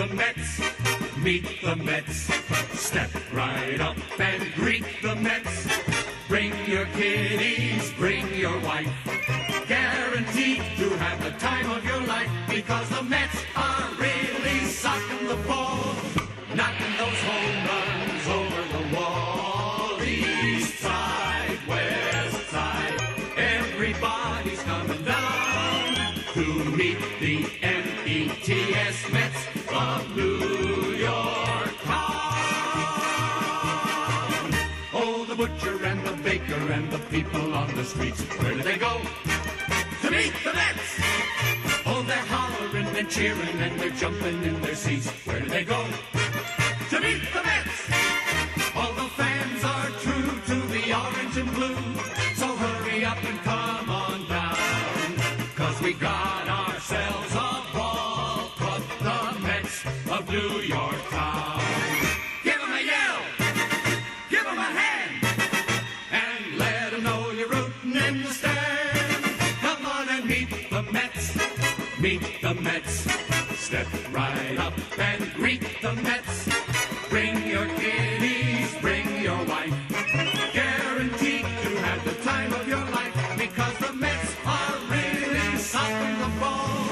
the Mets, meet the Mets. Step right up and greet the Mets. Bring your kiddies, bring your wife. Guaranteed to have the time of your life, because the Mets are really socking the ball, knocking those home runs over the wall. East side, west side, everybody's coming down to meet the METS Mets of New York town. Oh, the butcher and the baker and the people on the streets, where do they go? To meet the Mets! Oh, they're hollering and cheering and they're jumping in their seats. Where do they go? To meet the Mets! All the fans are true to the orange and blue, so hurry up and come on down, 'cause we got ourselves a ball club, the Mets of New York town. Give 'em a yell! Give 'em a hand! And let 'em know you're rooting in the stand. Meet the Mets, meet the Mets. Step right up and greet the Mets. Bring your kiddies, bring your wife. Guaranteed to have the time of your life, because the Mets are really socking the ball,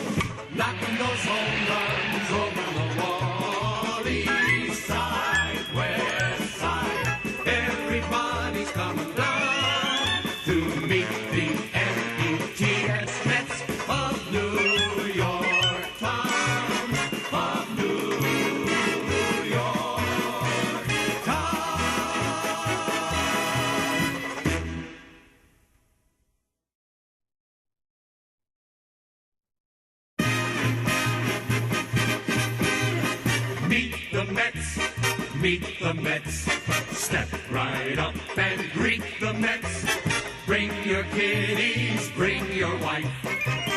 knocking those home runs over the wall. East side, west side, everybody's coming down to meet the METS Mets of New York town, of New York town. Meet the Mets, meet the Mets. Step right up and greet the Mets. Bring your kiddies, bring your wife.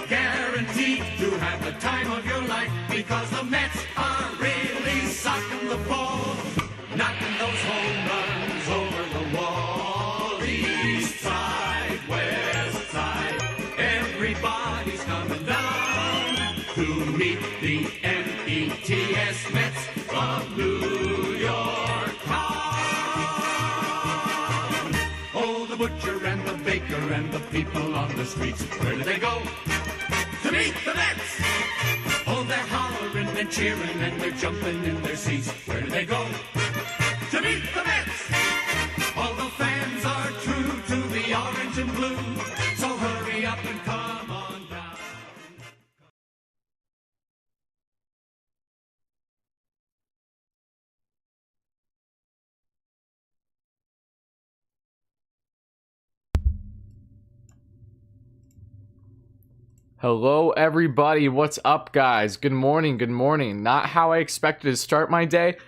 Guaranteed to have the time of your life, because the Mets are really socking the ball, knocking those home runs over the wall. East side, west side, everybody's coming down to meet the METS Mets of New York town. Oh, the butcher and the baker and the people on the streets, where do they go? To meet the Mets! Oh, they're hollering and cheering and they're jumping in their seats. Where do they go? To meet the Mets! All the fans are true to the orange and blue, so hurry up and come on down. Hello everybody, what's up guys? Good morning, good morning. Not how I expected to start my day,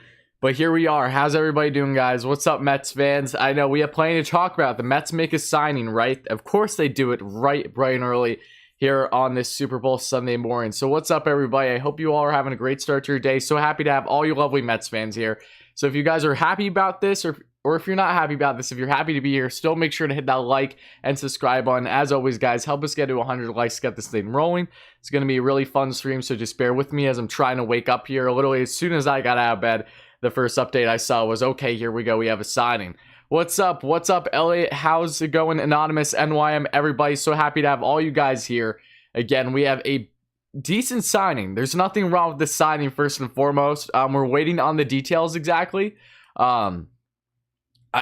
but here we are. How's everybody doing, guys? What's up, Mets fans? I know we have plenty to talk about. The Mets make a signing, right? Of course they do it right bright and early here on this Super Bowl Sunday morning. So what's up everybody? I hope you all are having a great start to your day. So happy to have all you lovely Mets fans here. So if you guys are happy about this, or if you're not happy about this, if you're happy to be here, still make sure to hit that like and subscribe button. As always, guys, help us get to 100 likes to get this thing rolling. It's going to be a really fun stream, so just bear with me as I'm trying to wake up here. Literally, as soon as I got out of bed, the first update I saw was, okay, here we go, we have a signing. What's up? What's up, Elliot? How's it going? Anonymous, NYM, everybody. So happy to have all you guys here. Again, we have a decent signing. There's nothing wrong with this signing, first and foremost. We're waiting on the details exactly.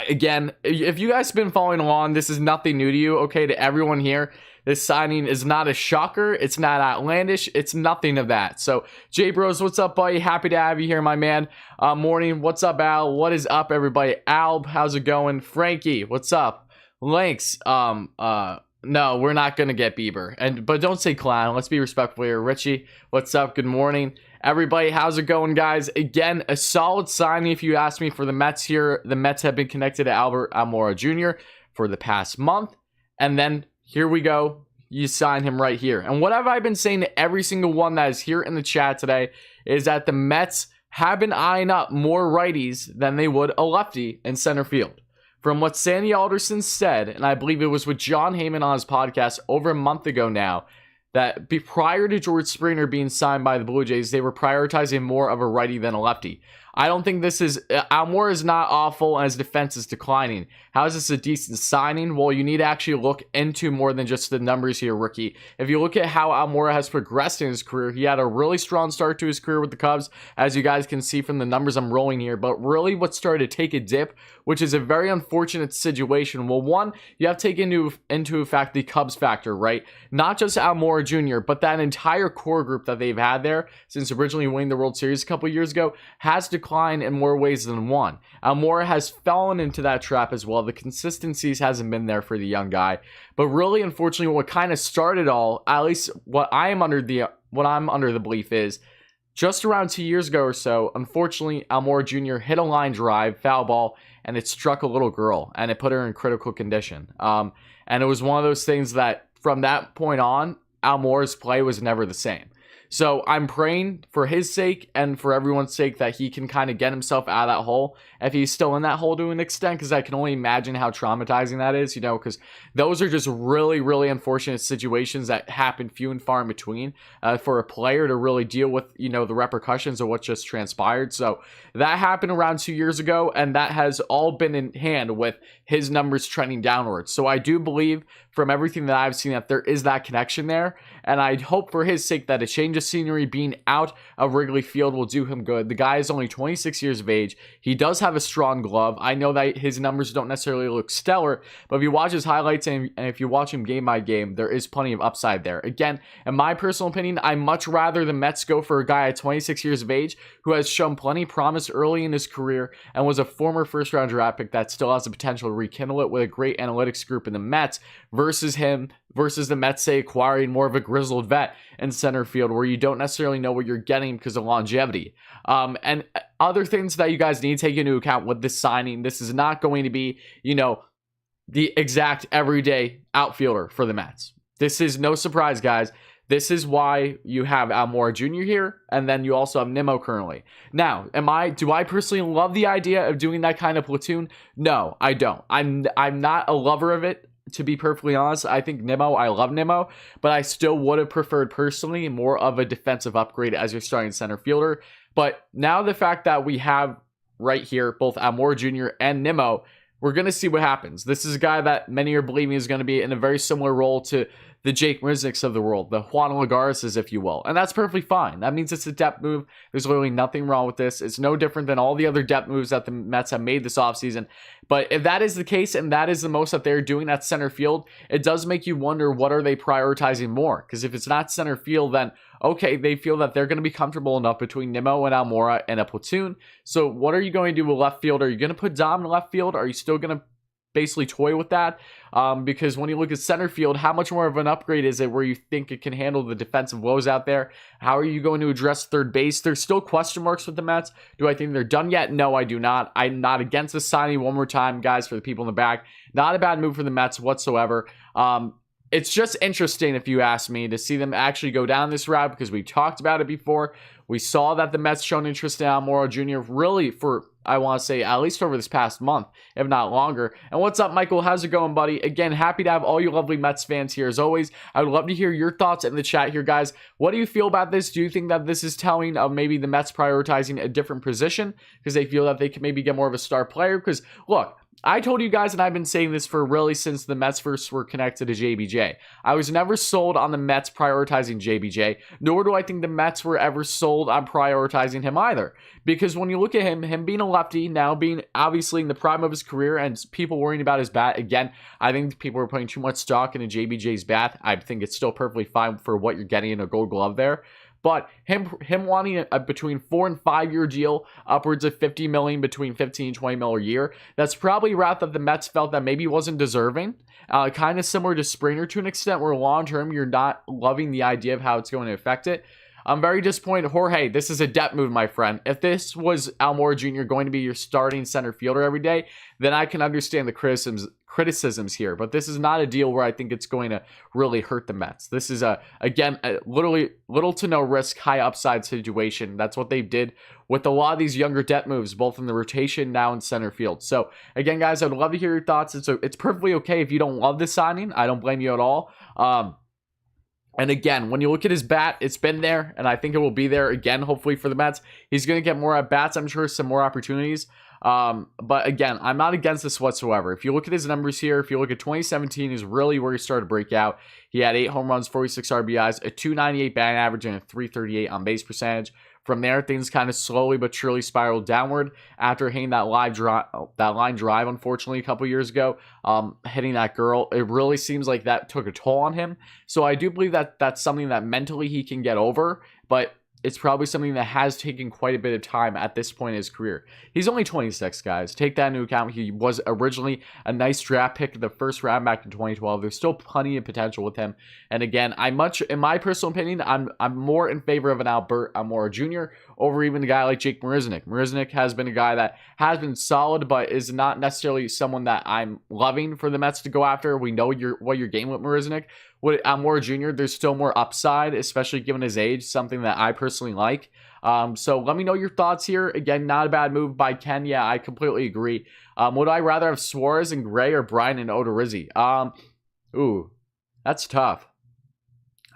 Again, if you guys have been following along, this is nothing new to you, okay? To everyone here, this signing is not a shocker. It's not outlandish. It's nothing of that. So, J Bros, what's up, buddy? Happy to have you here, my man. Morning. What's up, Al? What is up, everybody? Alb, how's it going? Frankie, what's up? Links, no, we're not gonna get Bieber. But don't say clown. Let's be respectful here. Richie, what's up? Good morning. Everybody, how's it going, guys? Again, a solid signing if you ask me for the Mets here. The Mets have been connected to Almora Jr. for the past month. And then, here we go. You sign him right here. And what have I been saying to every single one that is here in the chat today is that the Mets have been eyeing up more righties than they would a lefty in center field. From what Sandy Alderson said, and I believe it was with John Heyman on his podcast over a month ago now, that prior to George Springer being signed by the Blue Jays, they were prioritizing more of a righty than a lefty. I don't think this is, Almora is not awful and his defense is declining. How is this a decent signing? Well, you need to actually look into more than just the numbers here, rookie. If you look at how Almora has progressed in his career, he had a really strong start to his career with the Cubs, as you guys can see from the numbers I'm rolling here, but really what started to take a dip, which is a very unfortunate situation. Well, one, you have to take into effect the Cubs factor, right? Not just Almora Jr., but that entire core group that they've had there since originally winning the World Series a couple years ago has declined in more ways than one. Almora has fallen into that trap as well. The consistencies hasn't been there for the young guy. But really, unfortunately, what kind of started all, at least what I'm under the belief is, just around 2 years ago or so, unfortunately, Almora Jr. hit a line drive, foul ball, and it struck a little girl, and it put her in critical condition. And it was one of those things that, from that point on, Almora's play was never the same. So I'm praying for his sake and for everyone's sake that he can kind of get himself out of that hole if he's still in that hole to an extent, because I can only imagine how traumatizing that is, because those are just really, really unfortunate situations that happen few and far in between for a player to really deal with, the repercussions of what just transpired. So that happened around 2 years ago, and that has all been in hand with his numbers trending downwards. So I do believe from everything that I've seen that there is that connection there, and I hope for his sake that a change of scenery, being out of Wrigley Field, will do him good. The guy is only 26 years of age. He does have a strong glove. I know that his numbers don't necessarily look stellar, but if you watch his highlights and if you watch him game by game, there is plenty of upside there. Again, in my personal opinion, I much rather the Mets go for a guy at 26 years of age who has shown plenty of promise early in his career and was a former first-round draft pick that still has the potential to rekindle it with a great analytics group in the Mets versus the Mets, say, acquiring more of a grizzled vet in center field where you don't necessarily know what you're getting because of longevity. And other things that you guys need to take into account with this signing, this is not going to be, the exact everyday outfielder for the Mets. This is no surprise, guys. This is why you have Almora Jr. here, and then you also have Nimmo currently. Now, do I personally love the idea of doing that kind of platoon? No, I don't. I'm not a lover of it, to be perfectly honest. I love Nimmo, but I still would have preferred personally more of a defensive upgrade as your starting center fielder. But now the fact that we have right here both Almora Jr. and Nimmo, we're going to see what happens. This is a guy that many are believing is going to be in a very similar role to the Jake Rizniks of the world, the Juan Lagares, if you will. And that's perfectly fine. That means it's a depth move. There's literally nothing wrong with this. It's no different than all the other depth moves that the Mets have made this offseason. But if that is the case and that is the most that they're doing at center field, it does make you wonder, what are they prioritizing more? Because if it's not center field, then okay, they feel that they're going to be comfortable enough between Nimmo and Almora in a platoon. So what are you going to do with left field? Are you going to put Dom in left field? Are you still going to basically toy with that? Because when you look at center field, how much more of an upgrade is it where you think it can handle the defensive woes out there? How are you going to address third base? There's still question marks with the Mets. Do I think they're done yet? No, I do not. I'm not against the signing. One more time, guys, for the people in the back. Not a bad move for the Mets whatsoever. It's just interesting, if you ask me, to see them actually go down this route, because we talked about it before. We saw that the Mets shown interest in Almora Jr. really for, I want to say, at least over this past month, if not longer. And what's up, Michael? How's it going, buddy? Again, happy to have all you lovely Mets fans here as always. I would love to hear your thoughts in the chat here, guys. What do you feel about this? Do you think that this is telling of maybe the Mets prioritizing a different position because they feel that they can maybe get more of a star player? Because, look, I told you guys, and I've been saying this for really since the Mets first were connected to JBJ. I was never sold on the Mets prioritizing JBJ, nor do I think the Mets were ever sold on prioritizing him either. Because when you look at him being a lefty, now being obviously in the prime of his career, and people worrying about his bat, again, I think people are putting too much stock into JBJ's bat. I think it's still perfectly fine for what you're getting in a Gold Glove there. But him wanting a between 4 and 5 year deal, upwards of $50 million, between 15 and 20 million a year, that's probably a route that the Mets felt that maybe wasn't deserving. Kind of similar to Springer to an extent, where long term you're not loving the idea of how it's going to affect it. I'm very disappointed. Jorge, this is a depth move, my friend. If this was Almora Jr. going to be your starting center fielder every day, then I can understand the criticisms here. But this is not a deal where I think it's going to really hurt the Mets. This is, again, literally little to no risk, high upside situation. That's what they did with a lot of these younger depth moves, both in the rotation, now in center field. So, again, guys, I'd love to hear your thoughts. It's perfectly okay if you don't love this signing. I don't blame you at all. And again, when you look at his bat, it's been there, and I think it will be there again, hopefully, for the Mets. He's going to get more at bats, I'm sure, some more opportunities. But again, I'm not against this whatsoever. If you look at his numbers here, if you look at 2017 is really where he started to break out. He had 8 home runs, 46 RBIs, a 298 batting average, and a 338 on base percentage. From there, things kind of slowly but surely spiraled downward after hitting that line drive, unfortunately, a couple years ago, hitting that girl. It really seems like that took a toll on him. So I do believe that that's something that mentally he can get over, but it's probably something that has taken quite a bit of time at this point in his career. He's only 26, guys. Take that into account. He was originally a nice draft pick in the first round back in 2012. There's still plenty of potential with him. And again, in my personal opinion, I'm more in favor of an Albert Almora Jr. over even a guy like Jake Marisnick. Marisnick has been a guy that has been solid, but is not necessarily someone that I'm loving for the Mets to go after. We know what you're getting with Marisnick. With Almora Jr., there's still more upside, especially given his age, something that I personally like. So let me know your thoughts here. Again, not a bad move by Ken. Yeah, I completely agree. Would I rather have Suarez and Gray or Bryant and Odorizzi? Ooh, that's tough.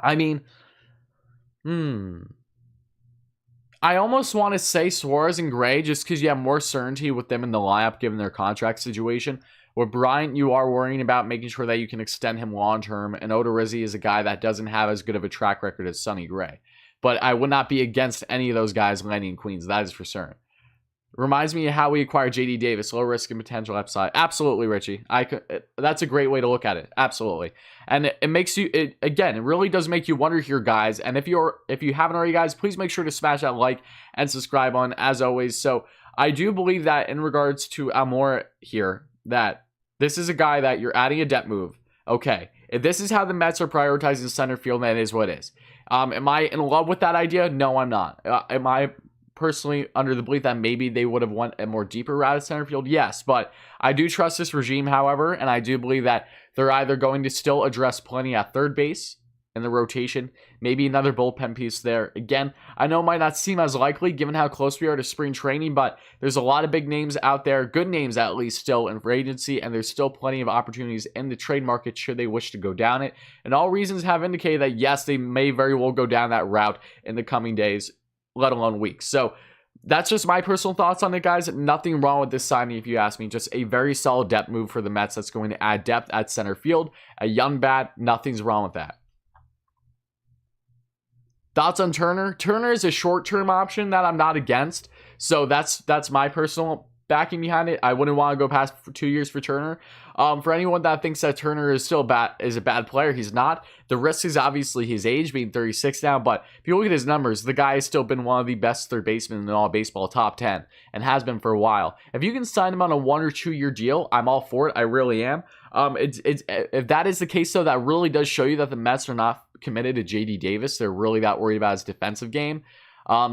I mean, I almost want to say Suarez and Gray just because you have more certainty with them in the lineup given their contract situation. With Bryant, you are worrying about making sure that you can extend him long-term, and Odorizzi is a guy that doesn't have as good of a track record as Sonny Gray. But I would not be against any of those guys landing in Queens, that is for certain. Reminds me of how we acquired J.D. Davis, low risk and potential upside. Absolutely, Richie. That's a great way to look at it. Absolutely. And it makes you, it really does make you wonder here, guys. And if you haven't already, guys, please make sure to smash that like and subscribe on, as always. So I do believe that in regards to Almora here, that this is a guy that you're adding a depth move. Okay, if this is how the Mets are prioritizing center field, then it is what it is. Am I in love with that idea? No, I'm not. Am I personally under the belief that maybe they would have won a more deeper route at center field? Yes, but I do trust this regime, however, and I do believe that they're either going to still address plenty at third base in the rotation, maybe another bullpen piece there. Again, I know it might not seem as likely given how close we are to spring training, but there's a lot of big names out there, good names at least still in free agency, and there's still plenty of opportunities in the trade market should they wish to go down it. And all reasons have indicated that yes, they may very well go down that route in the coming days, let alone weeks. So that's just my personal thoughts on it, guys. Nothing wrong with this signing, if you ask me. Just a very solid depth move for the Mets that's going to add depth at center field. A young bat, nothing's wrong with that. Thoughts on Turner? Turner is a short-term option that I'm not against. So that's my personal backing behind it. I wouldn't want to go past 2 years for Turner. For anyone that thinks that Turner is still a bad player, he's not. The risk is obviously his age, being 36 now, but if you look at his numbers, the guy has still been one of the best third basemen in all baseball, top 10, and has been for a while. If you can sign him on a 1 or 2 year deal, I'm all for it. I really am. If that is the case, though, that really does show you that the Mets are not committed to J.D. Davis. They're really that worried about his defensive game.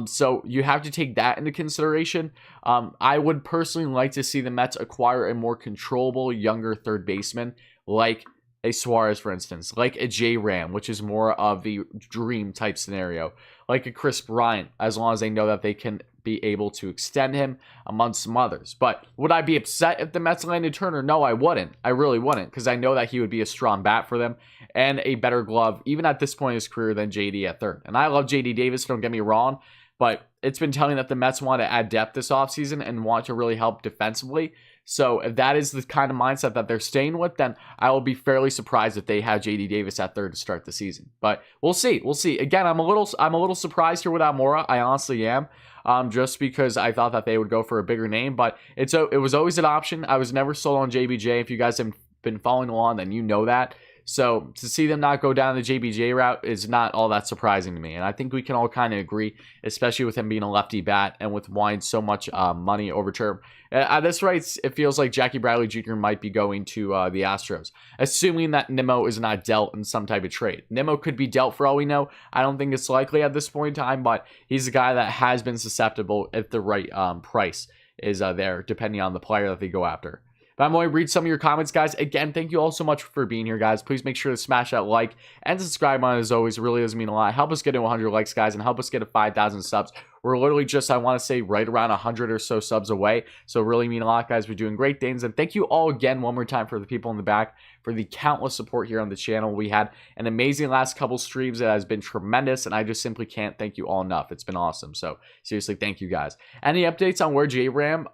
So you have to take that into consideration. I would personally like to see the Mets acquire a more controllable, younger third baseman, like a Suarez, for instance, like a J. Ram, which is more of the dream type scenario, like a Chris Bryant, as long as they know that they can be able to extend him amongst some others. But would I be upset if the Mets landed Turner? No, I wouldn't. I really wouldn't, because I know that he would be a strong bat for them and a better glove, even at this point in his career, than JD at third. And I love JD Davis, don't get me wrong, but it's been telling that the Mets want to add depth this offseason and want to really help defensively. So if that is the kind of mindset that they're staying with, then I will be fairly surprised if they have JD Davis at third to start the season. But we'll see. We'll see. Again, I'm a little surprised here with Almora. I honestly am. Just because I thought that they would go for a bigger name, but it was always an option. I was never sold on JBJ. If you guys have been following along, then you know that. So to see them not go down the JBJ route is not all that surprising to me. And I think we can all kind of agree, especially with him being a lefty bat and with wanting so much money over term. At this rate, it feels like Jackie Bradley Jr. might be going to the Astros, assuming that Nimmo is not dealt in some type of trade. Nimmo could be dealt for all we know. I don't think it's likely at this point in time, but he's a guy that has been susceptible if the right price is there, depending on the player that they go after. But I'm going to read some of your comments, guys. Again, thank you all so much for being here, guys. Please make sure to smash that like and subscribe button as always. It really does mean a lot. Help us get to 100 likes, guys, and help us get to 5,000 subs. We're literally just, I want to say, right around 100 or so subs away. So it really mean a lot, guys. We're doing great things. And thank you all again one more time for the people in the back for the countless support here on the channel. We had an amazing last couple streams that has been tremendous, and I just simply can't thank you all enough. It's been awesome. So seriously, thank you, guys. Any updates on where J-Ram?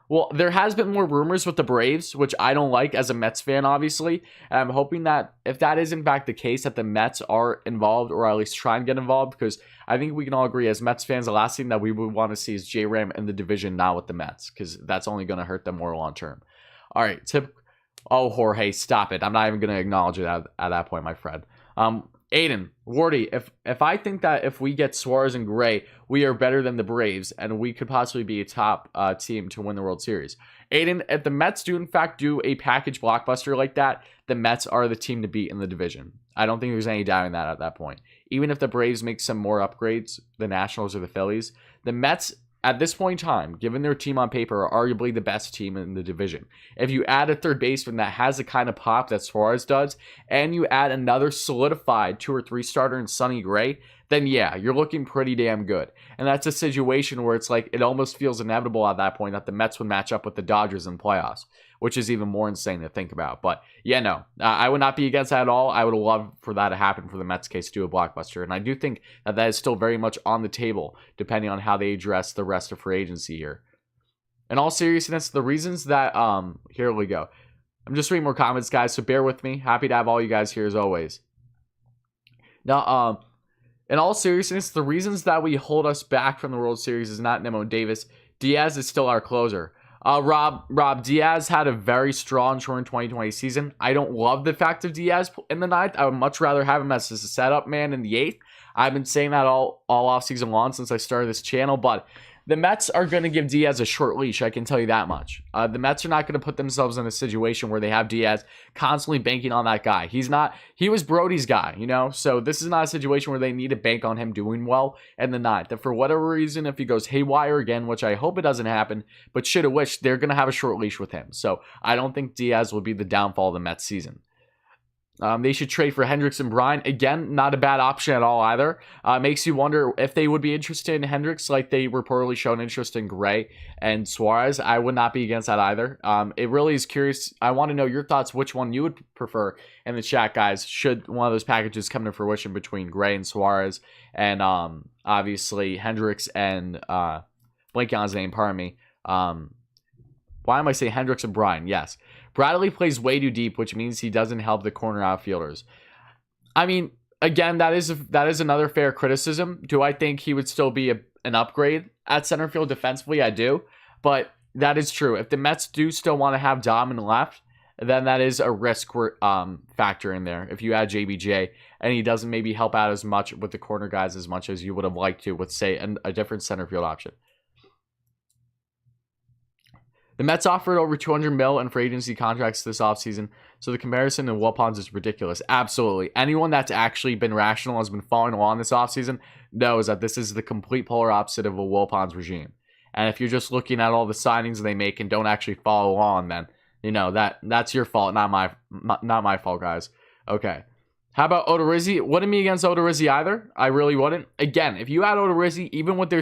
Well, there has been more rumors with the Braves, which I don't like as a Mets fan, obviously. And I'm hoping that if that is in fact the case, that the Mets are involved, or at least try and get involved, because I think we can all agree as Mets fans, the last thing that we would want to see is J-Ram in the division, not with the Mets, because that's only going to hurt them more long term. All right, oh, Jorge, stop it. I'm not even going to acknowledge it at that point, my friend. Aiden, Wardy, if I think that if we get Suarez and Gray, we are better than the Braves, and we could possibly be a top team to win the World Series. Aiden, if the Mets do in fact do a package blockbuster like that, the Mets are the team to beat in the division. I don't think there's any doubt in that at that point. Even if the Braves make some more upgrades, the Nationals or the Phillies, the Mets, at this point in time, given their team on paper, are arguably the best team in the division. If you add a third baseman that has the kind of pop that Suarez does, and you add another solidified 2 or 3 starter in Sonny Gray, then yeah, you're looking pretty damn good. And that's a situation where it's like, it almost feels inevitable at that point that the Mets would match up with the Dodgers in playoffs, which is even more insane to think about. But yeah, no, I would not be against that at all. I would love for that to happen for the Mets case to do a blockbuster. And I do think that that is still very much on the table, depending on how they address the rest of free agency here. In all seriousness, the reasons that, here we go. I'm just reading more comments, guys, so bear with me. Happy to have all you guys here as always. Now, in all seriousness, the reasons that we hold us back from the World Series is not Nemo Davis. Diaz is still our closer. Rob, Diaz had a very strong short 2020 season. I don't love the fact of Diaz in the 9th. I would much rather have him as a setup man in the 8th. I've been saying that all offseason long since I started this channel, but the Mets are going to give Diaz a short leash, I can tell you that much. The Mets are not going to put themselves in a situation where they have Diaz constantly banking on that guy. He was Brody's guy, you know? So this is not a situation where they need to bank on him doing well in the 9th. That for whatever reason, if he goes haywire again, which I hope it doesn't happen, but should have wished, they're going to have a short leash with him. So I don't think Diaz will be the downfall of the Mets season. They should trade for Hendricks and Bryant. Again, not a bad option at all either. Makes you wonder if they would be interested in Hendricks like they reportedly shown interest in Gray and Suarez. I would not be against that either. It really is curious. I want to know your thoughts, which one you would prefer in the chat, guys, should one of those packages come to fruition between Gray and Suarez and obviously Hendricks and blanking on his name, pardon me. Why am I saying Hendricks and Bryant? Yes. Bradley plays way too deep, which means he doesn't help the corner outfielders. I mean, again, that is another fair criticism. Do I think he would still be an upgrade at center field defensively? I do. But that is true. If the Mets do still want to have Dom in the left, then that is a risk factor in there. If you add JBJ and he doesn't maybe help out as much with the corner guys as much as you would have liked to with, say, a different center field option. The Mets offered over $200 million in free agency contracts this offseason, so the comparison to Wilpons is ridiculous. Absolutely. Anyone that's actually been rational, has been following along this offseason, knows that this is the complete polar opposite of a Wilpons regime. And if you're just looking at all the signings they make and don't actually follow along, then, you know, that's your fault, not my fault, guys. Okay. How about Odorizzi? Wouldn't be against Odorizzi either. I really wouldn't. Again, if you add Odorizzi, even with there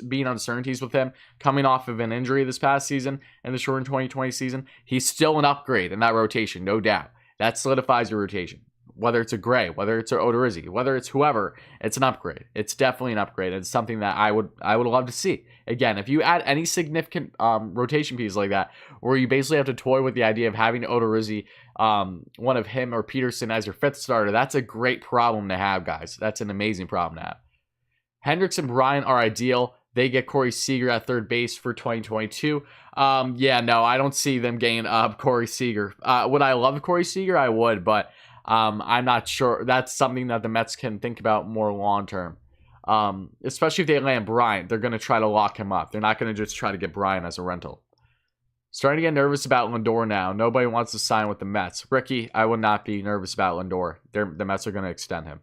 being uncertainties with him coming off of an injury this past season and the short 2020 season, he's still an upgrade in that rotation, no doubt. That solidifies your rotation. Whether it's a Gray, whether it's an Odorizzi, whether it's whoever, it's an upgrade. It's definitely an upgrade. It's something that I would love to see. Again, if you add any significant rotation piece like that, where you basically have to toy with the idea of having Odorizzi, one of him or Peterson as your 5th starter, that's a great problem to have, guys. That's an amazing problem to have. Hendricks and Bryant are ideal. They get Corey Seager at third base for 2022. Yeah, no, I don't see them getting Corey Seager. Would I love Corey Seager? I would, but I'm not sure. That's something that the Mets can think about more long term. Especially if they land Bryant, they're going to try to lock him up. They're not going to just try to get Bryant as a rental. Starting to get nervous about Lindor now. Nobody wants to sign with the Mets. Ricky, I would not be nervous about Lindor. The Mets are going to extend him.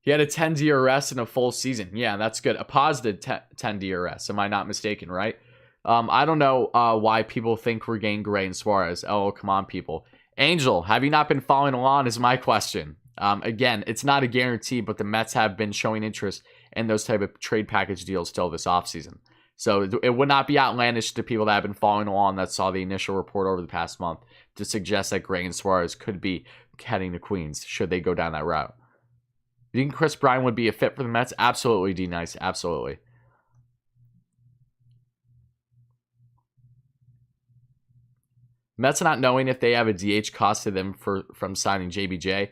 He had a 10 DRS in a full season. Yeah, that's good. A positive 10 DRS. Am I not mistaken, right? I don't know why people think we're getting Gray and Suarez. Oh, come on, people. Angel, have you not been following along is my question. Again, it's not a guarantee, but the Mets have been showing interest in those type of trade package deals still this offseason. So it would not be outlandish to people that have been following along that saw the initial report over the past month to suggest that Gray and Suarez could be heading to Queens should they go down that route. You think Chris Bryant would be a fit for the Mets? Absolutely, D-Nice. Absolutely. Mets not knowing if they have a DH cost to them from signing JBJ.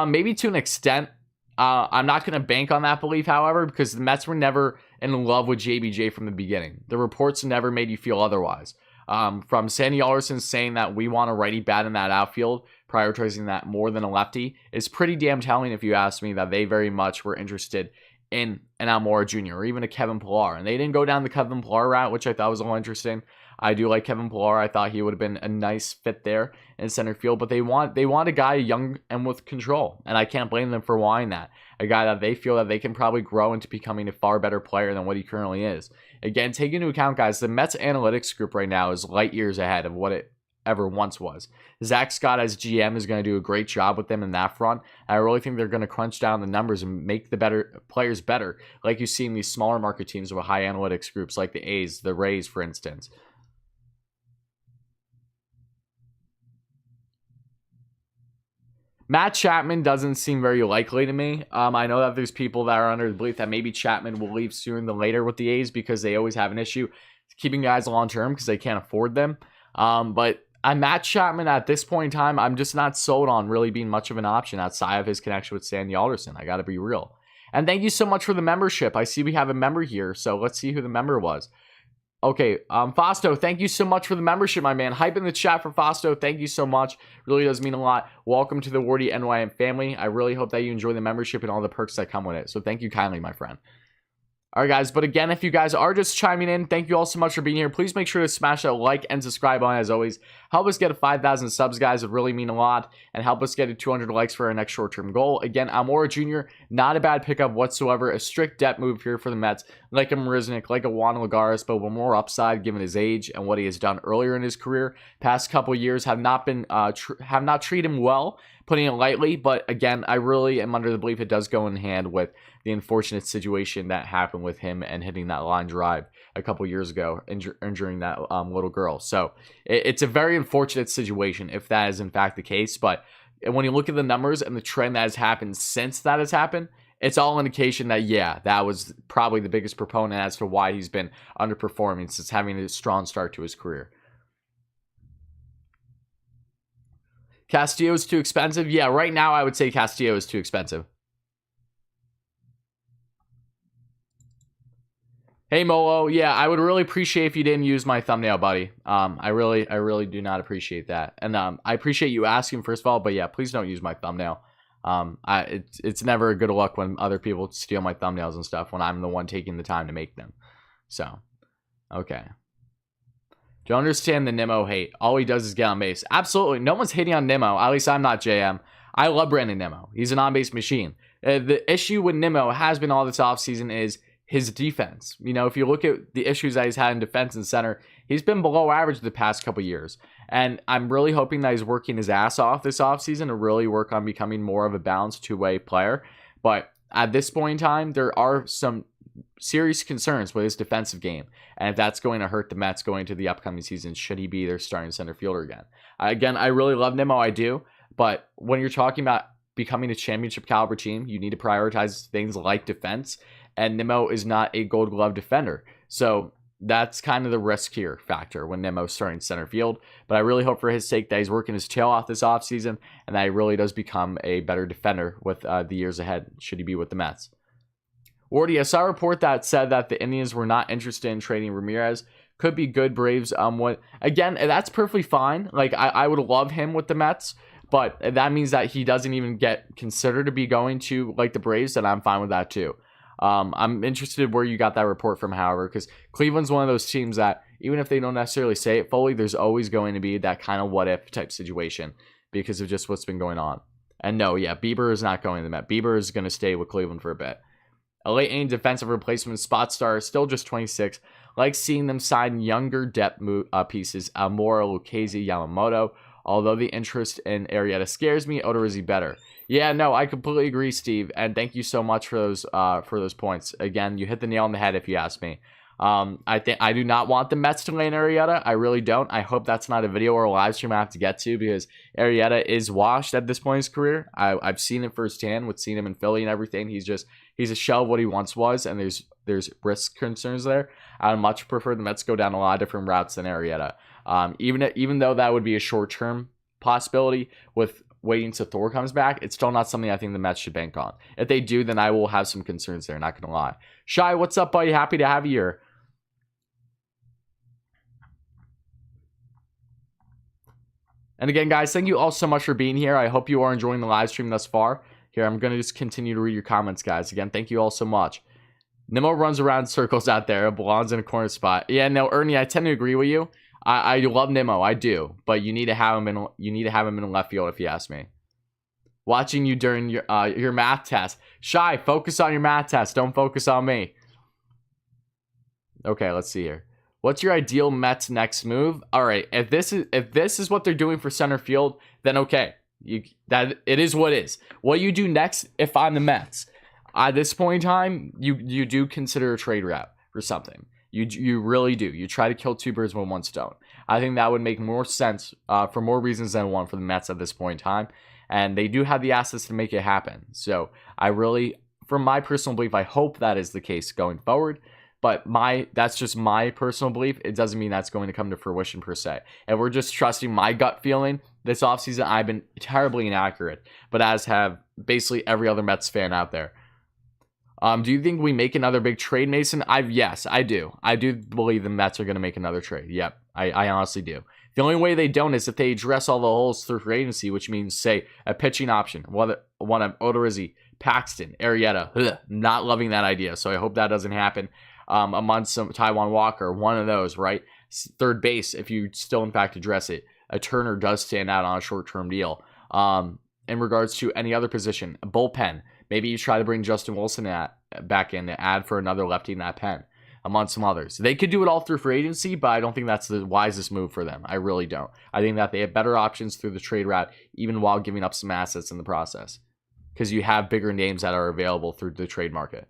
Maybe to an extent. I'm not going to bank on that belief, however, because the Mets were never in love with JBJ from the beginning. The reports never made you feel otherwise. From Sandy Alderson saying that we want a righty bat in that outfield, prioritizing that more than a lefty, is pretty damn telling if you ask me, that they very much were interested in an Almora Jr. or even a Kevin Pillar. And they didn't go down the Kevin Pillar route, which I thought was a little interesting. I do like Kevin Pillar. I thought he would have been a nice fit there in center field, but they want a guy young and with control, and I can't blame them for wanting that. A guy that they feel that they can probably grow into becoming a far better player than what he currently is. Again, take into account, guys, the Mets analytics group right now is light years ahead of what it ever once was. Zach Scott as GM is going to do a great job with them in that front. I really think they're going to crunch down the numbers and make the better players better, like you see in these smaller market teams with high analytics groups like the A's, the Rays, for instance. Matt Chapman doesn't seem very likely to me. I know that there's people that are under the belief that maybe Chapman will leave sooner than later with the A's because they always have an issue keeping guys long term because they can't afford them. But Matt Chapman at this point in time, I'm just not sold on really being much of an option outside of his connection with Sandy Alderson. I got to be real. And thank you so much for the membership. I see we have a member here, so let's see who the member was. Okay, Fausto, thank you so much for the membership, my man. Hype in the chat for Fausto. Thank you so much. Really does mean a lot. Welcome to the WardyNYM family. I really hope that you enjoy the membership and all the perks that come with it. So thank you kindly, my friend. All right, guys. But again, if you guys are just chiming in, thank you all so much for being here. Please make sure to smash that like and subscribe button as always. Help us get to 5,000 subs, guys. It would really mean a lot. And help us get to 200 likes for our next short-term goal. Again, Almora Jr., not a bad pickup whatsoever. A strict depth move here for the Mets. Like a Marisnik, like a Juan Lagares, but with more upside given his age and what he has done earlier in his career. Past couple years have not been have not treated him well, putting it lightly. But again, I really am under the belief it does go in hand with the unfortunate situation that happened with him and hitting that line drive a couple years ago, injuring that little girl. So it's a very unfortunate situation if that is in fact the case. But when you look at the numbers and the trend that has happened since that has happened, it's all indication that, yeah, that was probably the biggest proponent as to why he's been underperforming since having a strong start to his career. Castillo is too expensive. Yeah, right now I would say Castillo is too expensive. Hey Molo, yeah, I would really appreciate if you didn't use my thumbnail, buddy. I really do not appreciate that, and I appreciate you asking first of all, but yeah, please don't use my thumbnail. It's never a good luck when other people steal my thumbnails and stuff when I'm the one taking the time to make them. So, okay. Don't understand the Nimmo hate. All he does is get on base. Absolutely, no one's hating on Nimmo. At least I'm not JM. I love Brandon Nimmo. He's an on-base machine. The issue with Nimmo has been all this offseason is his defense. You know, if you look at the issues that he's had in defense and center, he's been below average the past couple years. And I'm really hoping that he's working his ass off this offseason to really work on becoming more of a balanced two-way player. But at this point in time, there are some serious concerns with his defensive game. And if that's going to hurt the Mets going into the upcoming season, should he be their starting center fielder again? Again, I really love Nimmo, I do. But when you're talking about becoming a championship caliber team, you need to prioritize things like defense. And Nimmo is not a gold glove defender. So that's kind of the riskier factor when Nimmo's starting center field. But I really hope for his sake that he's working his tail off this offseason and that he really does become a better defender with the years ahead, should he be with the Mets. Wardy, I saw a report that said that the Indians were not interested in trading Ramirez. Could be good. Braves. Again, that's perfectly fine. Like, I would love him with the Mets. But that means that he doesn't even get considered to be going to, like, the Braves, and I'm fine with that too. I'm interested where you got that report from, however, because Cleveland's one of those teams that, even if they don't necessarily say it fully, there's always going to be that kind of what-if type situation because of just what's been going on. And no, yeah, Bieber is not going to the Met. Bieber is going to stay with Cleveland for a bit. A late inning defensive replacement spot star, still just 26. Like seeing them sign younger depth pieces, Almora, Lucchesi, Yamamoto. Although the interest in Arrieta scares me, Odorizzi better. Yeah, no, I completely agree, Steve, and thank you so much for those points. Again, you hit the nail on the head if you ask me. I do not want the Mets to land Arrieta. I really don't. I hope that's not a video or a live stream I have to get to, because Arrieta is washed at this point in his career. I've seen it firsthand with seeing him in Philly and everything. He's a shell of what he once was, and there's risk concerns there. I would much prefer the Mets go down a lot of different routes than Arrieta. Even though that would be a short-term possibility with waiting till Thor comes back, it's still not something I think the Mets should bank on. If they do, then I will have some concerns there, not gonna lie. Shy, what's up, buddy? Happy to have you here. And again, guys, thank you all so much for being here. I hope you are enjoying the live stream thus far. Here, I'm going to just continue to read your comments, guys. Again, thank you all so much. Nimmo runs around in circles out there. Belongs in a corner spot. Yeah, no, Ernie, I tend to agree with you. I love Nimmo, I do. But you need to have him in left field, if you ask me. Watching you during your math test. Shy, focus on your math test. Don't focus on me. Okay, let's see here. What's your ideal Mets next move? All right, if this is what they're doing for center field, then okay, it is what it is. What you do next, if I'm the Mets, at this point in time, you do consider a trade route for something. You really do. You try to kill two birds with one stone. I think that would make more sense for more reasons than one for the Mets at this point in time, and they do have the assets to make it happen. So I really, from my personal belief, I hope that is the case going forward. But that's just my personal belief. It doesn't mean that's going to come to fruition per se. And we're just trusting my gut feeling. This offseason, I've been terribly inaccurate, but as have basically every other Mets fan out there. Do you think we make another big trade, Mason? Yes, I do. I do believe the Mets are going to make another trade. Yep, I honestly do. The only way they don't is if they address all the holes through free agency, which means, say, a pitching option. One of Odorizzi, Paxton, Arrieta. Not loving that idea, so I hope that doesn't happen. Amongst some Taiwan Walker, one of those, right? Third base, if you still in fact address it. A Turner does stand out on a short-term deal. In regards to any other position, a bullpen, maybe you try to bring Justin Wilson back in to add for another lefty in that pen, among some others. They could do it all through free agency, but I don't think that's the wisest move for them. I really don't. I think that they have better options through the trade route, even while giving up some assets in the process, because you have bigger names that are available through the trade market.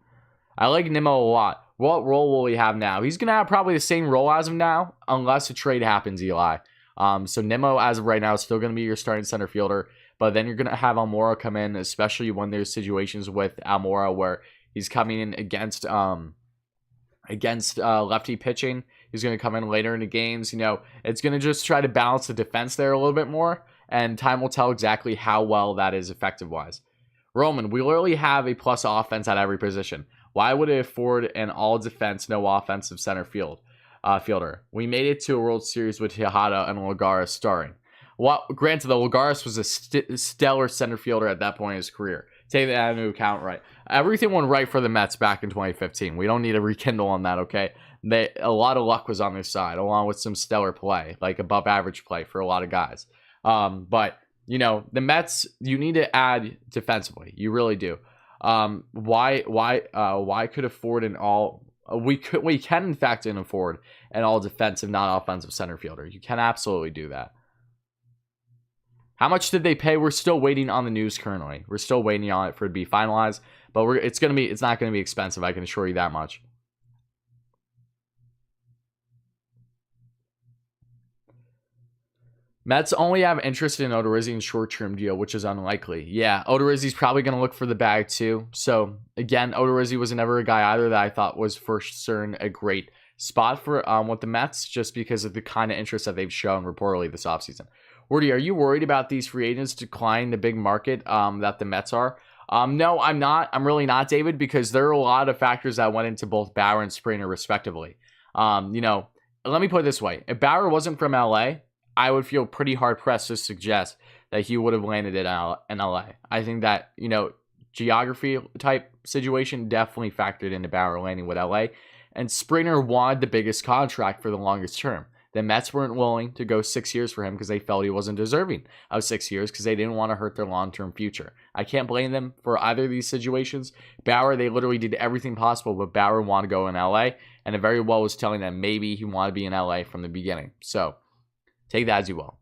I like Nimmo a lot. What role will he have now? He's going to have probably the same role as of now, unless a trade happens, Eli. So Nimmo, as of right now, is still going to be your starting center fielder. But then you're going to have Almora come in, especially when there's situations with Almora where he's coming in against lefty pitching. He's going to come in later in the games. You know, it's going to just try to balance the defense there a little bit more. And time will tell exactly how well that is effective-wise. Roman, we literally have a plus offense at every position. Why would it afford an all-defense, no offensive center fielder? We made it to a World Series with Tejada and Lagares starring. Well, granted, though, Lagares was a stellar center fielder at that point in his career. Take that into account, right? Everything went right for the Mets back in 2015. We don't need to rekindle on that, okay? A lot of luck was on their side, along with some stellar play, like above-average play for a lot of guys. But, you know, the Mets, you need to add defensively. You really do. Why could afford an all? We can in fact afford an all defensive, not offensive center fielder. You can absolutely do that. How much did they pay? We're still waiting on the news currently. We're still waiting on it for it to be finalized, but it's not gonna be expensive. I can assure you that much. Mets only have interest in Odorizzi's short-term deal, which is unlikely. Yeah, Odorizzi's probably going to look for the bag too. So, again, Odorizzi was never a guy either that I thought was for certain a great spot for with the Mets, just because of the kind of interest that they've shown reportedly this offseason. Wardy, are you worried about these free agents declining the big market that the Mets are? No, I'm not. I'm really not, David, because there are a lot of factors that went into both Bauer and Springer, respectively. You know, let me put it this way. If Bauer wasn't from LA, I would feel pretty hard-pressed to suggest that he would have landed in LA. I think that, you know, geography type situation definitely factored into Bauer landing with LA. And Springer wanted the biggest contract for the longest term. The Mets weren't willing to go 6 years for him because they felt he wasn't deserving of 6 years because they didn't want to hurt their long-term future. I can't blame them for either of these situations. Bauer, they literally did everything possible, but Bauer wanted to go in LA, and it very well was telling them maybe he wanted to be in LA from the beginning. So take that as you will.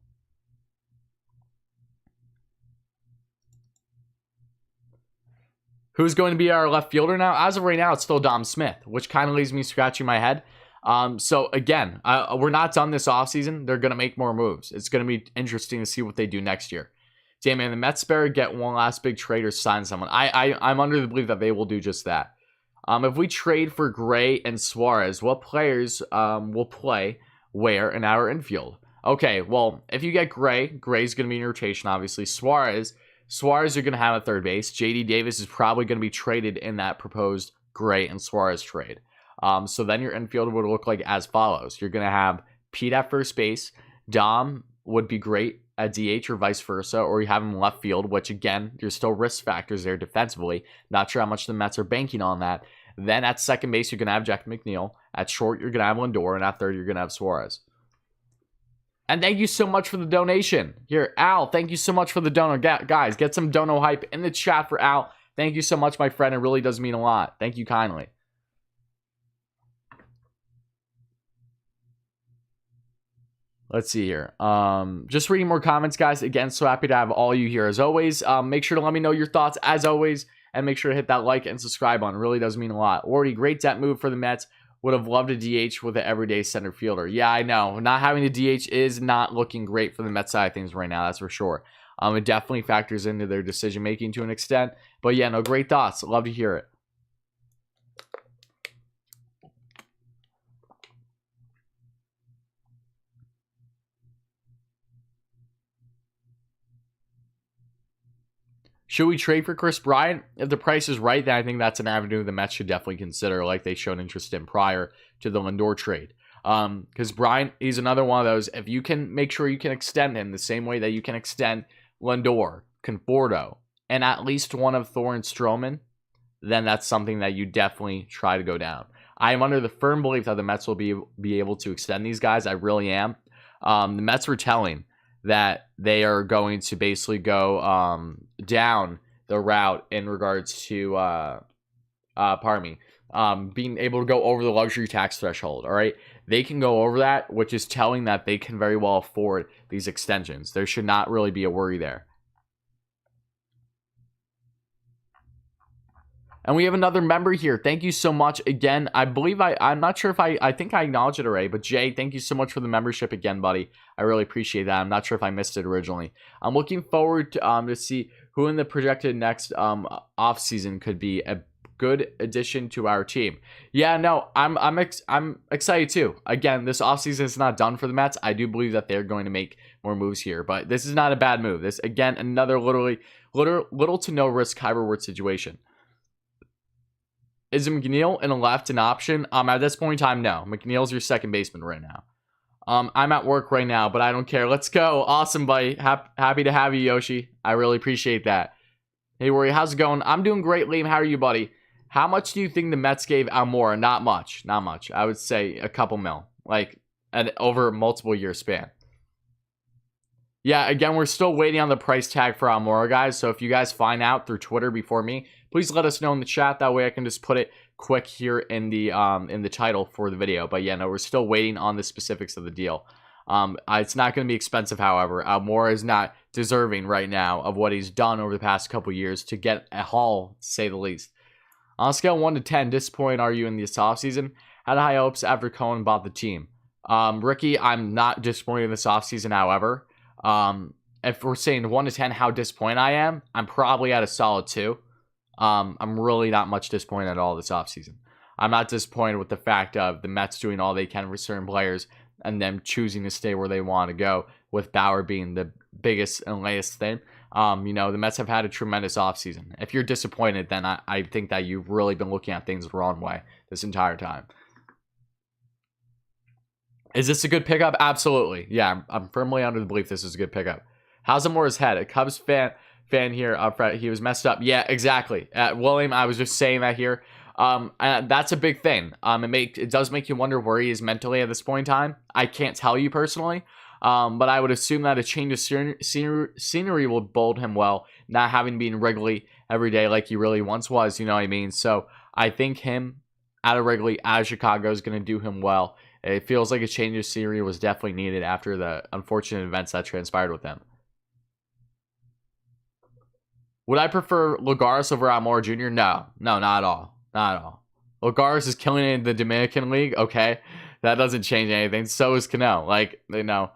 Who's going to be our left fielder now? As of right now, it's still Dom Smith, which kind of leaves me scratching my head. So again, we're not done this offseason. They're going to make more moves. It's going to be interesting to see what they do next year. Damn, man, the Mets better get one last big trade or sign someone. I'm under the belief that they will do just that. If we trade for Gray and Suarez, what players will play where in our infield? Okay, well, if you get Gray's going to be in rotation, obviously. Suarez, you're going to have at third base. J.D. Davis is probably going to be traded in that proposed Gray and Suarez trade. So then your infield would look like as follows. You're going to have Pete at first base. Dom would be great at DH or vice versa, or you have him left field, which again, there's still risk factors there defensively. Not sure how much the Mets are banking on that. Then at second base, you're going to have Jack McNeil. At short, you're going to have Lindor. And at third, you're going to have Suarez. And thank you so much for the donation. Here, Al, thank you so much for the dono. Guys, get some dono hype in the chat for Al. Thank you so much, my friend. It really does mean a lot. Thank you kindly. Let's see here. Just reading more comments, guys. Again, so happy to have all you here as always. Make sure to let me know your thoughts as always. And make sure to hit that like and subscribe button. It really does mean a lot. Wardy, great debt move for the Mets. Would have loved a DH with an everyday center fielder. Yeah, I know. Not having a DH is not looking great for the Mets side of things right now. That's for sure. It definitely factors into their decision making to an extent. But yeah, no, great thoughts. Love to hear it. Should we trade for Chris Bryant? If the price is right, then I think that's an avenue the Mets should definitely consider, like they showed interest in prior to the Lindor trade. Because Bryant, he's another one of those. If you can make sure you can extend him the same way that you can extend Lindor, Conforto, and at least one of Thor and Stroman, then that's something that you definitely try to go down. I am under the firm belief that the Mets will be able to extend these guys. I really am. The Mets were telling that they are going to basically go down the route in regards to, being able to go over the luxury tax threshold, all right? They can go over that, which is telling that they can very well afford these extensions. There should not really be a worry there. And we have another member here. Thank you so much again. I believe I'm not sure if I think I acknowledged it already, but Jay, thank you so much for the membership again, buddy. I really appreciate that. I'm not sure if I missed it originally. I'm looking forward to see who in the projected next offseason could be a good addition to our team. Yeah, no, I'm excited too. Again, this offseason is not done for the Mets. I do believe that they're going to make more moves here, but this is not a bad move. This, again, another little to no risk hybrid situation. Is McNeil in a left an option? At this point in time, no. McNeil's your second baseman right now. I'm at work right now, but I don't care. Let's go. Awesome, buddy. Happy to have you, Yoshi. I really appreciate that. Hey, Rory, how's it going? I'm doing great, Liam. How are you, buddy? How much do you think the Mets gave Almora? Not much. Not much. I would say a couple mil. Like, over a multiple year span. Yeah, again, we're still waiting on the price tag for Almora, guys. So if you guys find out through Twitter before me, please let us know in the chat. That way I can just put it quick here in the title for the video. But yeah, no, we're still waiting on the specifics of the deal. It's not going to be expensive, however. Almora is not deserving right now of what he's done over the past couple years to get a haul, to say the least. On a scale of 1 to 10, disappointed are you in this offseason? Had high hopes after Cohen bought the team. Ricky, I'm not disappointed in this offseason, however. If we're saying 1 to 10 how disappointed I am, I'm probably at a solid 2. I'm really not much disappointed at all this offseason. I'm not disappointed with the fact of the Mets doing all they can for certain players and them choosing to stay where they want to go, with Bauer being the biggest and latest thing. The Mets have had a tremendous offseason. If you're disappointed, then I think that you've really been looking at things the wrong way this entire time. Is this a good pickup? Absolutely. Yeah, I'm firmly under the belief this is a good pickup. How's Almora's head? A Cubs fan here up front. He was messed up. Yeah, exactly. William, I was just saying that here. That's a big thing. It does make you wonder where he is mentally at this point in time. I can't tell you personally, but I would assume that a change of scenery will bode him well, not having been regularly every day like he really once was, you know what I mean? So I think him out of regularly out of Chicago is going to do him well. It feels like a change of scenery was definitely needed after the unfortunate events that transpired with him. Would I prefer Lagares over Almora Jr.? No, not at all. Not at all. Lagares is killing it in the Dominican League. Okay, that doesn't change anything. So is Cano. Like, you know,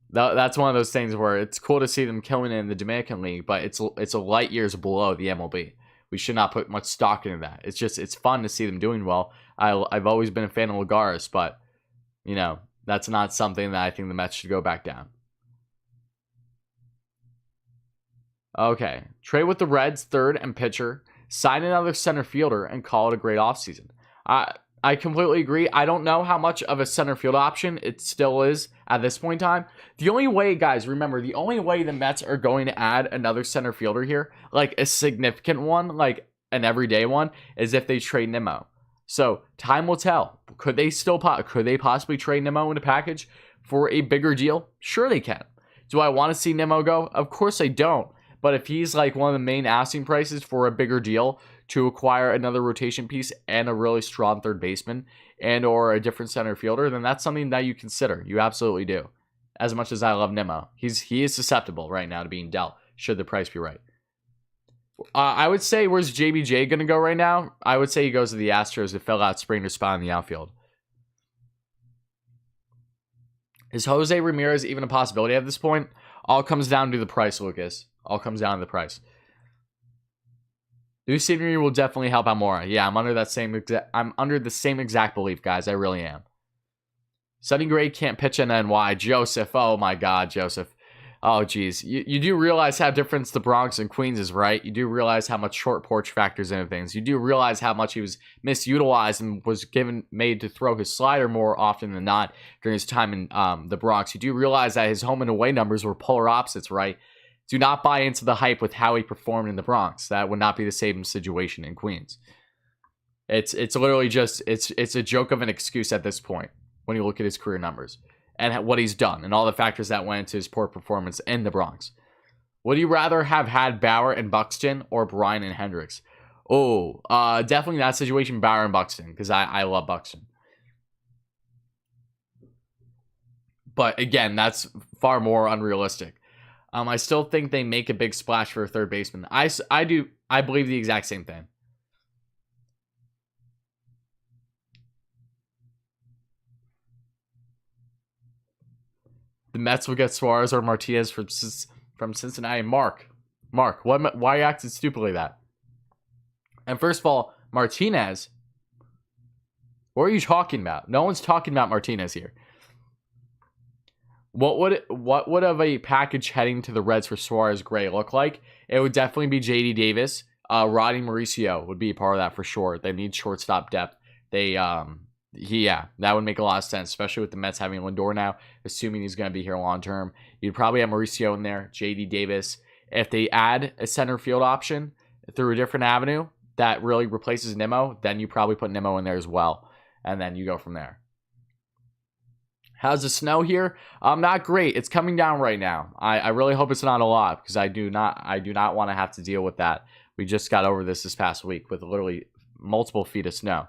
that's one of those things where it's cool to see them killing it in the Dominican League, but it's a light years below the MLB. We should not put much stock into that. It's fun to see them doing well. I've always been a fan of Lagares, but you know, that's not something that I think the Mets should go back down. Okay. Trade with the Reds, third and pitcher. Sign another center fielder and call it a great offseason. I completely agree. I don't know how much of a center field option it still is at this point in time. The only way, guys, remember, the only way the Mets are going to add another center fielder here, like a significant one, like an everyday one, is if they trade Nimmo. So time will tell. Could they possibly trade Nimmo in a package for a bigger deal? Sure they can. Do I want to see Nimmo go? Of course I don't. But if he's like one of the main asking prices for a bigger deal to acquire another rotation piece and a really strong third baseman and or a different center fielder, then that's something that you consider. You absolutely do. As much as I love Nimmo, he is susceptible right now to being dealt should the price be right. I would say, where's JBJ going to go right now? I would say he goes to the Astros to fill out Springer's spot in the outfield. Is Jose Ramirez even a possibility at this point? All comes down to the price, Lucas. All comes down to the price. New scenery will definitely help Almora. Yeah, I'm under the same exact belief, guys. I really am. Sonny Gray can't pitch in NY. Joseph. Oh my God, Joseph. Oh geez. You do realize how different the Bronx and Queens is, right? You do realize how much short porch factors into things. You do realize how much he was misutilized and was made to throw his slider more often than not during his time in the Bronx. You do realize that his home and away numbers were polar opposites, right? Do not buy into the hype with how he performed in the Bronx. That would not be the same situation in Queens. It's literally just it's a joke of an excuse at this point when you look at his career numbers and what he's done and all the factors that went into his poor performance in the Bronx. Would you rather have had Bauer and Buxton or Bryan and Hendricks? Oh, definitely that situation, Bauer and Buxton, because I love Buxton. But again, that's far more unrealistic. I still think they make a big splash for a third baseman. I believe the exact same thing. The Mets will get Suarez or Martinez from Cincinnati. Mark, why are you acting stupidly that? And first of all, Martinez, what are you talking about? No one's talking about Martinez here. What would of a package heading to the Reds for Suarez Gray look like? It would definitely be J.D. Davis. Roddy Mauricio would be a part of that for sure. They need shortstop depth. That would make a lot of sense, especially with the Mets having Lindor now, assuming he's going to be here long term. You'd probably have Mauricio in there, J.D. Davis. If they add a center field option through a different avenue that really replaces Nimmo, then you probably put Nimmo in there as well, and then you go from there. How's the snow here? Not great. It's coming down right now. I really hope it's not a lot because I do not want to have to deal with that. We just got over this past week with literally multiple feet of snow.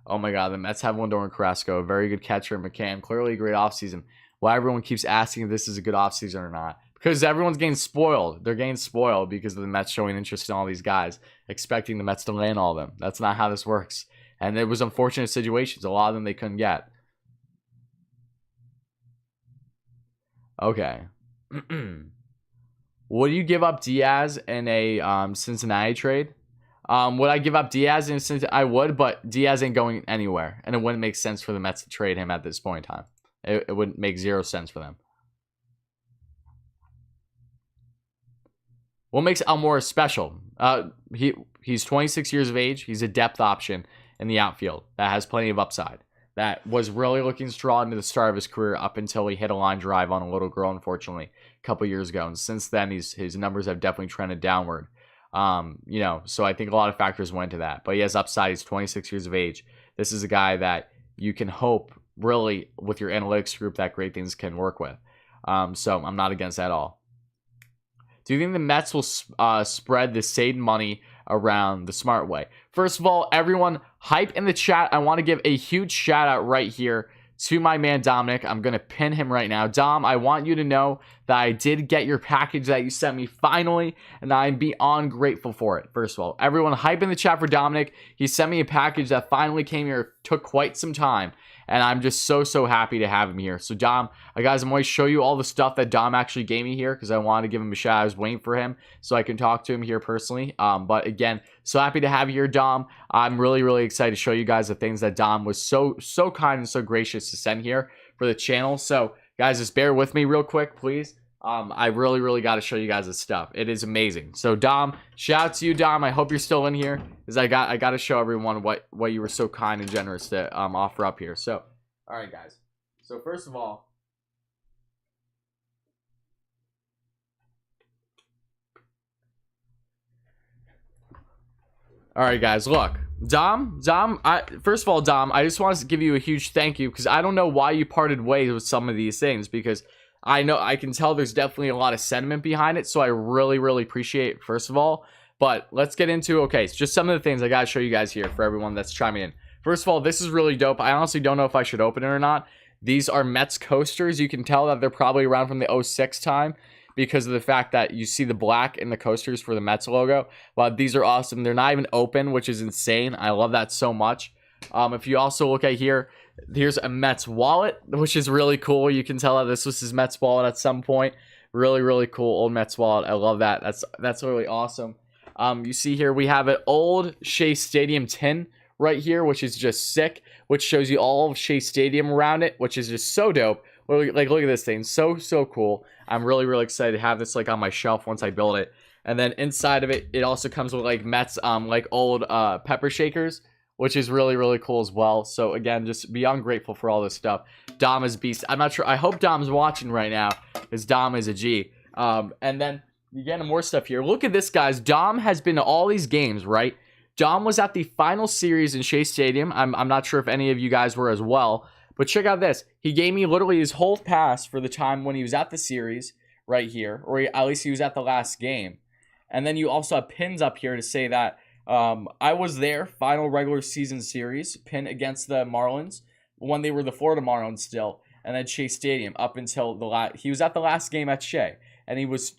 Oh my God, the Mets have Lindor and Carrasco, a very good catcher, McCann, clearly a great offseason. Why everyone keeps asking if this is a good offseason or not? Because everyone's getting spoiled. They're getting spoiled because of the Mets showing interest in all these guys, expecting the Mets to land all of them. That's not how this works. And it was unfortunate situations. A lot of them they couldn't get. Okay. Would you give up Diaz in a Cincinnati trade? Would I give up Diaz in Cincinnati? I would, but Diaz ain't going anywhere. And it wouldn't make sense for the Mets to trade him at this point in time. It wouldn't make zero sense for them. What makes Almora special? He's 26 years of age. He's a depth option in the outfield that has plenty of upside. That was really looking strong to the start of his career up until he hit a line drive on a little girl, unfortunately, a couple years ago. And since then, his numbers have definitely trended downward. You know, so I think a lot of factors went into that. But he has upside. He's 26 years of age. This is a guy that you can hope really with your analytics group that great things can work with. So I'm not against that at all. Do you think the Mets will spread the saved money around the smart way? First of all, everyone, hype in the chat. I want to give a huge shout out right here to my man Dominic. I'm going to pin him right now. Dom, I want you to know that I did get your package that you sent me finally, and I'm beyond grateful for it. First of all, everyone, hype in the chat for Dominic. He sent me a package that finally came here. It took quite some time, and I'm just so happy to have him here. So Dom, guys, I'm going to show you all the stuff that Dom actually gave me here because I wanted to give him a shout. I was waiting for him so I can talk to him here personally. But again, so happy to have you here, Dom. I'm really excited to show you guys the things that Dom was so kind and so gracious to send here for the channel. So guys, just bear with me real quick, please. I really got to show you guys this stuff. It is amazing. So Dom, shout out to you, Dom. I hope you're still in here because I got to show everyone what you were so kind and generous to offer up here. So, all right, guys. So first of all, guys, look. Dom, first of all, Dom, I just want to give you a huge thank you because I don't know why you parted ways with some of these things because I know I can tell there's definitely a lot of sentiment behind it, so I really appreciate it, first of all. But let's get into, okay, so just some of the things I gotta show you guys here for everyone that's chiming in. First of all, this is really dope. I honestly don't know if I should open it or not. These are Mets coasters. You can tell that they're probably around from the 06 time because of the fact that you see the black in the coasters for the Mets logo. But these are awesome. They're not even open, which is insane. I love that so much. If you also look at here, here's a Mets wallet, which is really cool. You can tell that this was his Mets wallet at some point. Really cool old Mets wallet. I love that. That's really awesome. You see here we have an old Shea Stadium tin right here, which is just sick, which shows you all of Shea Stadium around it, which is just so dope. Like, look at this thing. So cool. I'm really excited to have this like on my shelf once I build it. And then inside of it, it also comes with like Mets like old pepper shakers, which is really cool as well. So again, just beyond grateful for all this stuff. Dom is beast. I'm not sure. I hope Dom's watching right now because Dom is a G. And then you get more stuff here. Look at this, guys. Dom has been to all these games, right? Dom was at the final series in Shea Stadium. I'm not sure if any of you guys were as well. But check out this. He gave me literally his whole pass for the time when he was at the series right here. Or at least he was at the last game. And then you also have pins up here to say that I was there, final regular season series, pin against the Marlins when they were the Florida Marlins still, and then Shea Stadium up until he was at the last game at Shea, and he was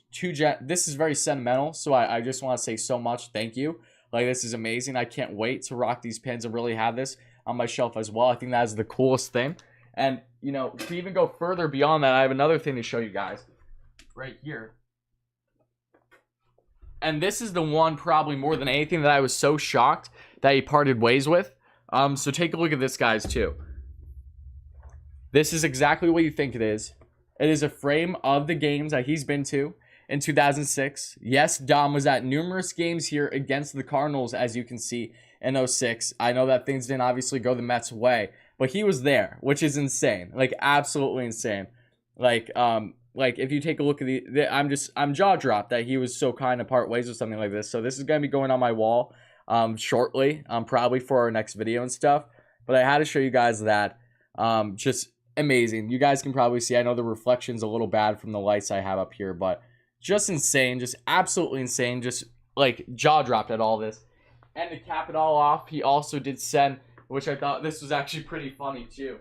this is very sentimental, so I just want to say so much thank you. Like, this is amazing. I can't wait to rock these pins and really have this on my shelf as well. I think that is the coolest thing. And, you know, to even go further beyond that, I have another thing to show you guys right here. And this is the one probably more than anything that I was so shocked that he parted ways with. So take a look at this, guys, too. This is exactly what you think it is. It is a frame of the games that he's been to in 2006. Yes, Dom was at numerous games here against the Cardinals, as you can see, in 06. I know that things didn't obviously go the Mets' way, but he was there, which is insane. Like, absolutely insane. Like if you take a look at I'm jaw-dropped that he was so kind to part ways with something like this. So this is going to be going on my wall shortly, probably for our next video and stuff. But I had to show you guys that. Just amazing. You guys can probably see, I know the reflection's a little bad from the lights I have up here, but just insane, just absolutely insane, just like jaw-dropped at all this. And to cap it all off, he also did send, which I thought this was actually pretty funny too,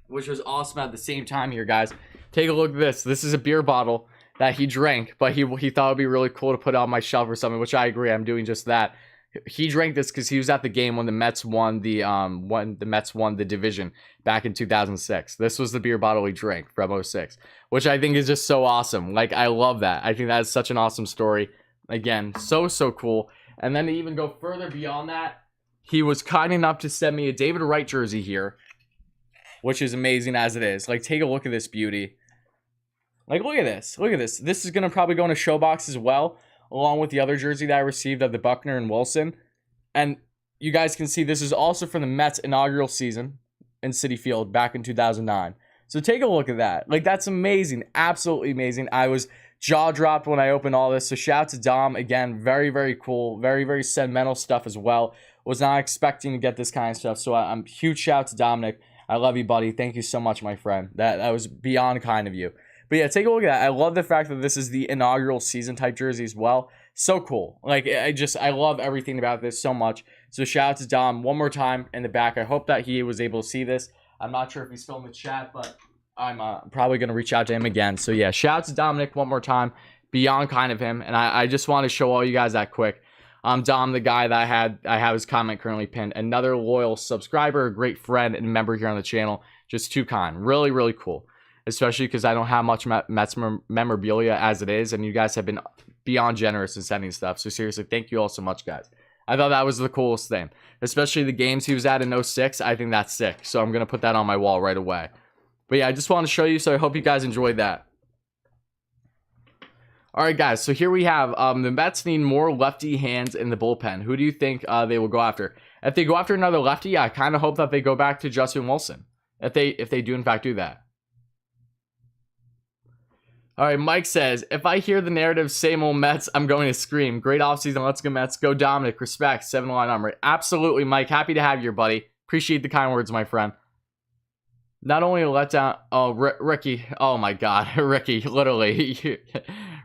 which was awesome at the same time here, guys. Take a look at this. This is a beer bottle that he drank, but he thought it would be really cool to put on my shelf or something, which I agree. I'm doing just that. He drank this because he was at the game when the Mets won the division back in 2006. This was the beer bottle he drank from 06, which I think is just so awesome. Like, I love that. I think that is such an awesome story. Again, so cool. And then to even go further beyond that, he was kind enough to send me a David Wright jersey here, which is amazing as it is. Like, take a look at this beauty. Like, look at this. Look at this. This is going to probably go in a show box as well, along with the other jersey that I received of the Buckner and Wilson. And you guys can see this is also from the Mets inaugural season in Citi Field back in 2009. So take a look at that. Like, that's amazing. Absolutely amazing. I was jaw dropped when I opened all this. So shout out to Dom again. Very, very cool. Very, very sentimental stuff as well. Was not expecting to get this kind of stuff. So I'm huge shout out to Dominic. I love you, buddy. Thank you so much, my friend. That was beyond kind of you. But yeah, take a look at that. I love the fact that this is the inaugural season type jersey as well. So cool. Like, I love everything about this so much. So shout out to Dom one more time in the back. I hope that he was able to see this. I'm not sure if he's still in the chat, but I'm probably going to reach out to him again. So yeah, shout out to Dominic one more time. Beyond kind of him. And I just want to show all you guys that quick. Dom, the guy that I have his comment currently pinned. Another loyal subscriber, a great friend and member here on the channel. Just too kind. Really, really cool. Especially because I don't have much Mets memorabilia as it is. And you guys have been beyond generous in sending stuff. So seriously, thank you all so much, guys. I thought that was the coolest thing. Especially the games he was at in 06. I think that's sick. So I'm going to put that on my wall right away. But yeah, I just want to show you. So I hope you guys enjoyed that. All right, guys, so here we have the Mets need more lefty hands in the bullpen. Who do you think they will go after? If they go after another lefty, I kind of hope that they go back to Justin Wilson. If they do, in fact, do that. All right, Mike says, if I hear the narrative, same old Mets, I'm going to scream. Great offseason. Let's go, Mets. Go, Dominic. Respect. 7-line number. Absolutely, Mike. Happy to have you here, buddy. Appreciate the kind words, my friend. Not only a letdown. Oh, Ricky. Oh, my God. Ricky, literally.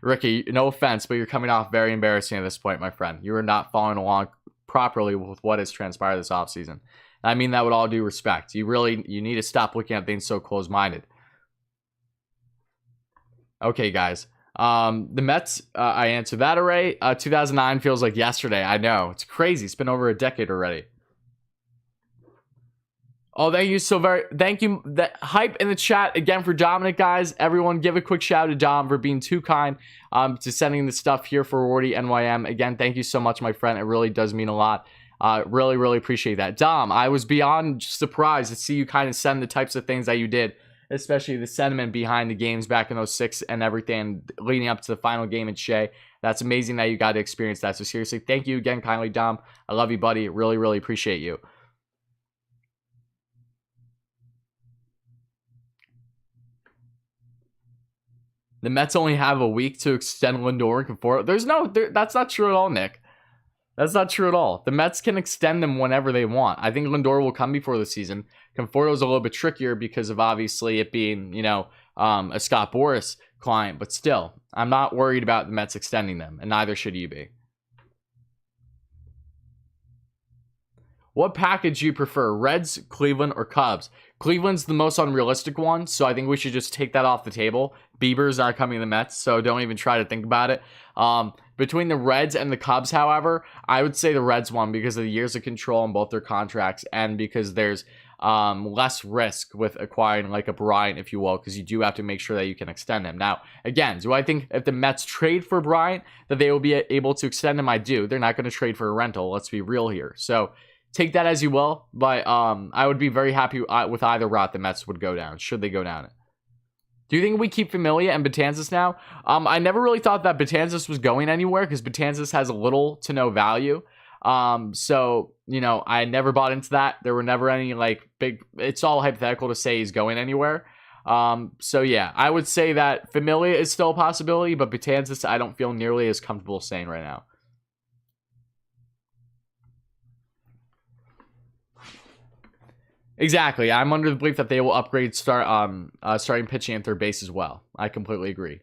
Ricky, no offense, but you're coming off very embarrassing at this point, my friend. You are not following along properly with what has transpired this offseason. I mean that with all due respect. You need to stop looking at things so close-minded. Okay, guys. The Mets, I answered that already. 2009 feels like yesterday. I know. It's crazy. It's been over a decade already. Oh, thank you so very. Thank you. That hype in the chat again for Dominic, guys. Everyone, give a quick shout out to Dom for being too kind to sending the stuff here for WardyNYM. Again, thank you so much, my friend. It really does mean a lot. Really, really appreciate that. Dom, I was beyond surprised to see you kind of send the types of things that you did, especially the sentiment behind the games back in 06 and everything leading up to the final game in Shea. That's amazing that you got to experience that. So seriously, thank you again kindly, Dom. I love you, buddy. Really, really appreciate you. The Mets only have a week to extend Lindor and Conforto. That's not true at all, Nick. That's not true at all. The Mets can extend them whenever they want. I think Lindor will come before the season. Conforto is a little bit trickier because of obviously it being, a Scott Boras client. But still, I'm not worried about the Mets extending them, and neither should you be. What package do you prefer, Reds, Cleveland, or Cubs? Cleveland's the most unrealistic one, so I think we should just take that off the table. Bieber's not coming to the Mets, so don't even try to think about it. Between the Reds and the Cubs, however, I would say the Reds one because of the years of control on both their contracts and because there's less risk with acquiring like a Bryant, if you will, because you do have to make sure that you can extend him. Now, again, do I think if the Mets trade for Bryant that they will be able to extend him? I do. They're not going to trade for a rental. Let's be real here. So take that as you will, but I would be very happy with either route the Mets would go down, should they go down it. Do you think we keep Familia and Betances now? I never really thought that Betances was going anywhere because Betances has little to no value. So, I never bought into that. There were never any it's all hypothetical to say he's going anywhere. So yeah, I would say that Familia is still a possibility, but Betances I don't feel nearly as comfortable saying right now. Exactly. I'm under the belief that they will upgrade starting pitching and third base as well. I completely agree.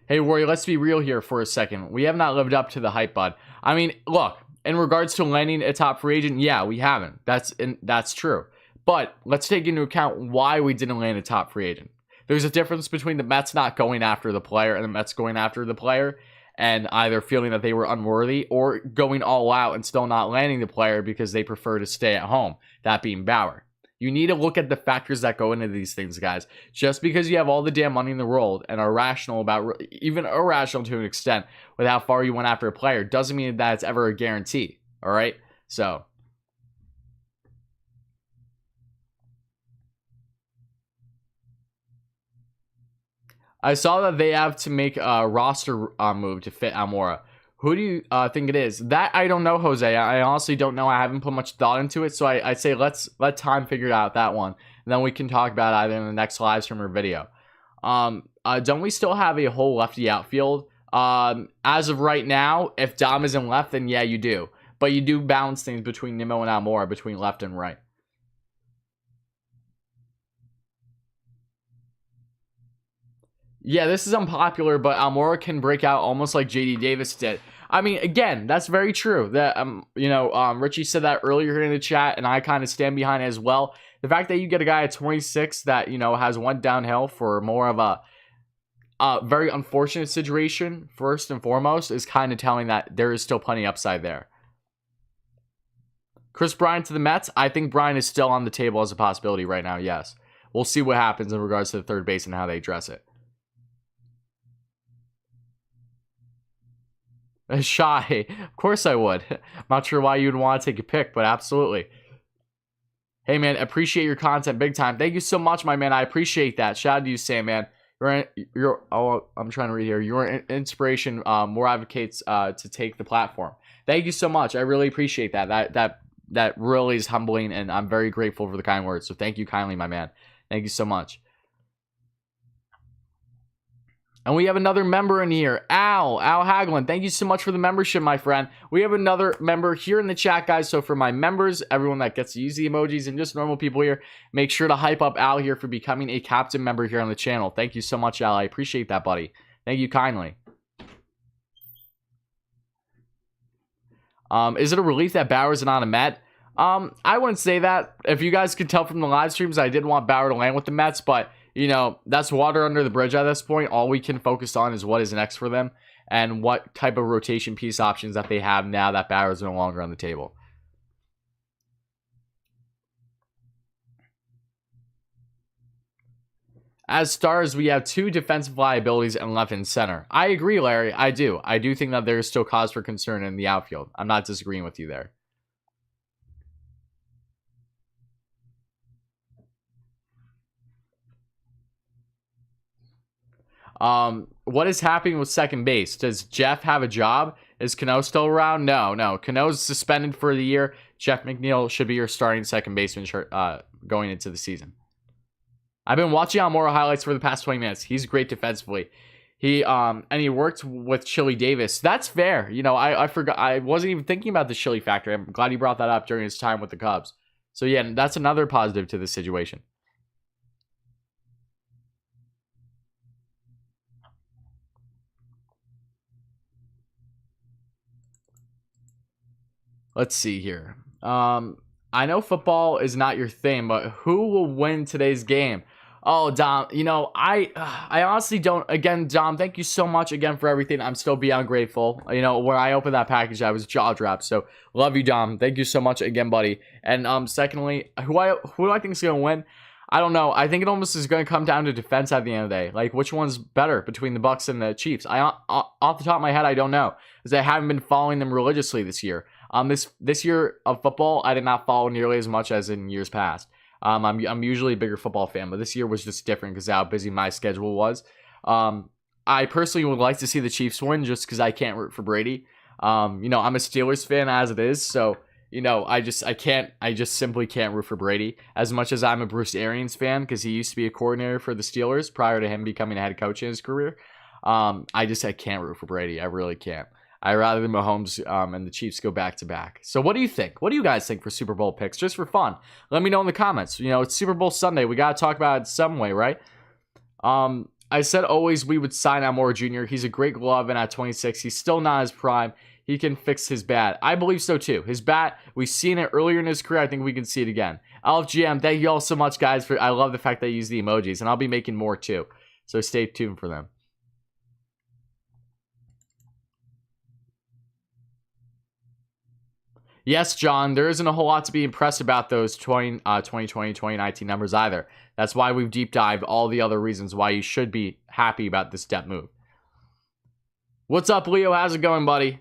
Hey, Rory, let's be real here for a second. We have not lived up to the hype, bud. I mean, look, in regards to landing a top free agent, yeah, we haven't. That's true. But let's take into account why we didn't land a top free agent. There's a difference between the Mets not going after the player and the Mets going after the player and either feeling that they were unworthy or going all out and still not landing the player because they prefer to stay at home, that being Bauer. You need to look at the factors that go into these things, guys. Just because you have all the damn money in the world and are rational about, even irrational to an extent, with how far you went after a player doesn't mean that it's ever a guarantee, all right? So I saw that they have to make a roster move to fit Almora. Who do you think it is? That I don't know, Jose. I honestly don't know. I haven't put much thought into it. So I say let time figure out that one. And then we can talk about it either in the next live stream or video. Don't we still have a whole lefty outfield? As of right now, if Dom isn't left, then yeah, you do. But you do balance things between Nimmo and Almora, between left and right. Yeah, this is unpopular, but Almora can break out almost like JD Davis did. I mean, again, that's very true. That Richie said that earlier in the chat, and I kind of stand behind it as well. The fact that you get a guy at 26 that has went downhill for more of a very unfortunate situation, first and foremost, is kind of telling that there is still plenty upside there. Chris Bryant to the Mets. I think Bryant is still on the table as a possibility right now, yes. We'll see what happens in regards to the third base and how they address it. Shy. Of course I would. I'm not sure why you'd want to take a pick, but absolutely. Hey, man, appreciate your content big time. Thank you so much, my man. I appreciate that. Shout out to you, Sam, man. I'm trying to read here. You're an inspiration. More advocates to take the platform. Thank you so much. I really appreciate that. That really is humbling, and I'm very grateful for the kind words. So thank you kindly, my man. Thank you so much. And we have another member in here, Al Hagelin. Thank you so much for the membership, my friend. We have another member here in the chat, guys. So for my members, everyone that gets to use the emojis, and just normal people here, make sure to hype up Al here for becoming a captain member here on the channel. Thank you so much, Al. I appreciate that, buddy. Thank you kindly. Is it a relief that Bauer's not a Met? I wouldn't say that. If you guys could tell from the live streams, I did want Bauer to land with the Mets, but that's water under the bridge at this point. All we can focus on is what is next for them and what type of rotation piece options that they have now that Bauer is no longer on the table. As stars, we have two defensive liabilities in left and center. I agree, Larry. I do. I do think that there is still cause for concern in the outfield. I'm not disagreeing with you there. What is happening with second base? Does Jeff have a job? Is Cano still around? No. Cano's suspended for the year. Jeff McNeil should be your starting second baseman going into the season. I've been watching Almora highlights for the past 20 minutes. He's great defensively. He worked with Chili Davis. That's fair. I forgot. I wasn't even thinking about the Chili factor. I'm glad he brought that up during his time with the Cubs. So yeah, that's another positive to this situation. Let's see here. I know football is not your thing, but who will win today's game? Oh, Dom, I honestly don't. Again, Dom, thank you so much again for everything. I'm still beyond grateful. When I opened that package, I was jaw dropped. So love you, Dom. Thank you so much again, buddy. And secondly, who do I think is going to win? I don't know. I think it almost is going to come down to defense at the end of the day. Like, which one's better between the Bucs and the Chiefs? Off the top of my head, I don't know, because I haven't been following them religiously this year. This year of football, I did not follow nearly as much as in years past. I'm usually a bigger football fan, but this year was just different because of how busy my schedule was. I personally would like to see the Chiefs win just because I can't root for Brady. I'm a Steelers fan as it is, so I just simply can't root for Brady as much as I'm a Bruce Arians fan because he used to be a coordinator for the Steelers prior to him becoming a head coach in his career. I can't root for Brady. I really can't. I'd rather than Mahomes and the Chiefs go back to back. So what do you think? What do you guys think for Super Bowl picks? Just for fun. Let me know in the comments. It's Super Bowl Sunday. We got to talk about it some way, right? I said always we would sign Almora Jr. He's a great glove, and at 26, he's still not his prime. He can fix his bat. I believe so too. His bat, we've seen it earlier in his career. I think we can see it again. LFGM, thank you all so much, guys. I love the fact that you use the emojis, and I'll be making more too. So stay tuned for them. Yes, John, there isn't a whole lot to be impressed about those 2020, 2019 numbers either. That's why we've deep dived all the other reasons why you should be happy about this step move. What's up, Leo? How's it going, buddy?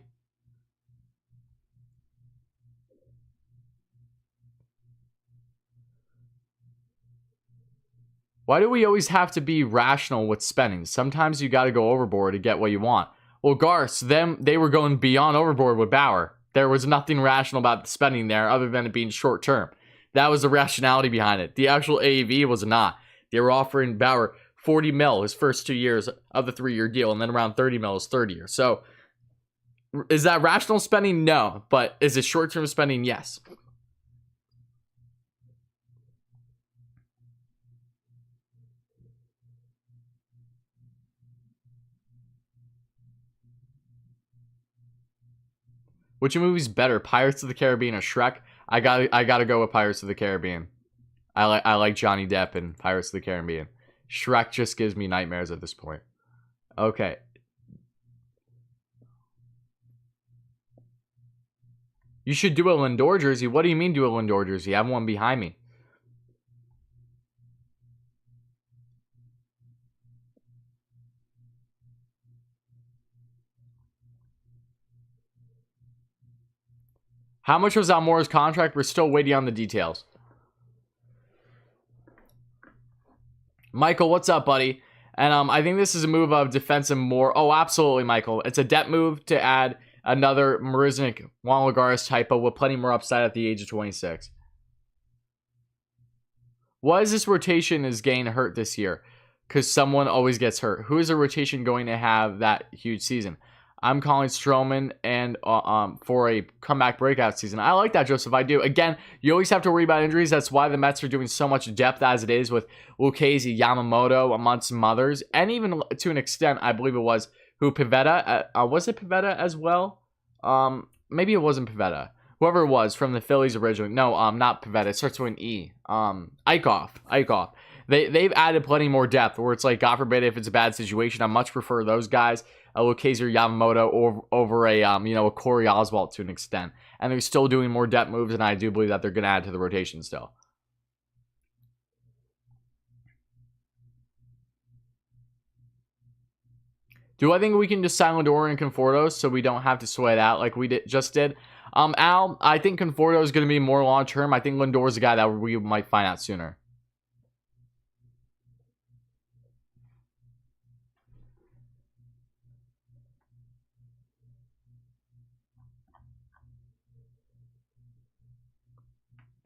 Why do we always have to be rational with spending? Sometimes you got to go overboard to get what you want. Well, Garth, they were going beyond overboard with Bauer. There was nothing rational about the spending there other than it being short term. That was the rationality behind it. The actual AAV was not. They were offering Bauer 40 mil his first 2 years of the 3-year deal, and then around 30 mil his third year. So, is that rational spending? No. But is it short-term spending? Yes. Which movie's better, Pirates of the Caribbean or Shrek? I gotta go with Pirates of the Caribbean. I like Johnny Depp in Pirates of the Caribbean. Shrek just gives me nightmares at this point. Okay. You should do a Lindor jersey. What do you mean do a Lindor jersey? I have one behind me. How much was Almora's contract? We're still waiting on the details. Michael, what's up, buddy? And I think this is a move of defensive more. Oh, absolutely, Michael. It's a depth move to add another Marisnik, Juan Lagares typo with plenty more upside at the age of 26. Why is this rotation is getting hurt this year? Because someone always gets hurt. Who is a rotation going to have that huge season? I'm calling Stroman and for a comeback breakout season. I like that, Joseph. I do. Again, you always have to worry about injuries. That's why the Mets are doing so much depth as it is with Lucchesi, Yamamoto, amongst some others. And even to an extent, I believe it was Pivetta. Was it Pivetta as well? Maybe it wasn't Pivetta. Whoever it was from the Phillies originally. No, not Pivetta. It starts with an E. Eichhoff. They've added plenty more depth where it's like, God forbid, if it's a bad situation, I much prefer those guys, Lucchesi or Yamamoto, over a Corey Oswalt to an extent. And they're still doing more depth moves, and I do believe that they're going to add to the rotation still. Do I think we can just sign Lindor and Conforto so we don't have to sweat out like we just did? Al, I think Conforto is going to be more long-term. I think Lindor is a guy that we might find out sooner.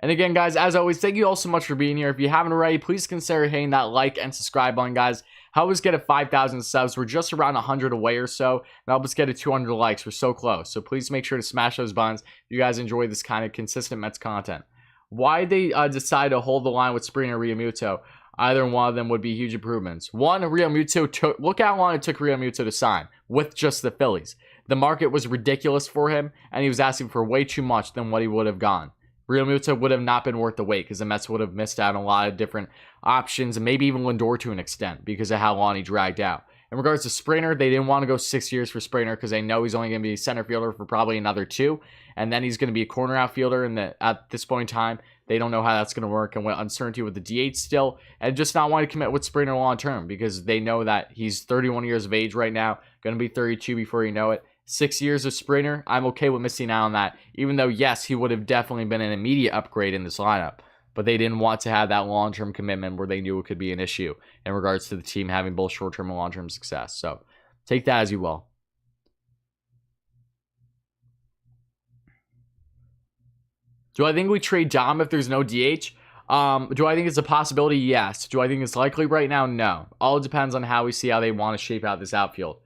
And again, guys, as always, thank you all so much for being here. If you haven't already, please consider hitting that like and subscribe button, guys. Help us get to 5,000 subs. We're just around 100 away or so. And help us get to 200 likes. We're so close. So please make sure to smash those buttons if you guys enjoy this kind of consistent Mets content. Why they decide to hold the line with Springer and Realmuto? Either one of them would be huge improvements. One, Realmuto look how long it took Realmuto to sign with just the Phillies. The market was ridiculous for him, and he was asking for way too much than what he would have gone. Realmuto would have not been worth the wait because the Mets would have missed out on a lot of different options, and maybe even Lindor to an extent because of how long he dragged out. In regards to Springer, they didn't want to go 6 years for Springer because they know he's only going to be a center fielder for probably another 2, and then he's going to be a corner outfielder. And at this point in time, they don't know how that's going to work, and with uncertainty with the DH still, and just not want to commit with Springer long term because they know that he's 31 years of age right now, going to be 32 before you know it. 6 years of Springer, I'm okay with missing out on that, even though, yes, he would have definitely been an immediate upgrade in this lineup. But they didn't want to have that long-term commitment where they knew it could be an issue in regards to the team having both short-term and long-term success. So take that as you will. Do I think we trade Dom if there's no DH? Do I think it's a possibility? Yes. Do I think it's likely right now? No. All depends on how we see how they want to shape out this outfield.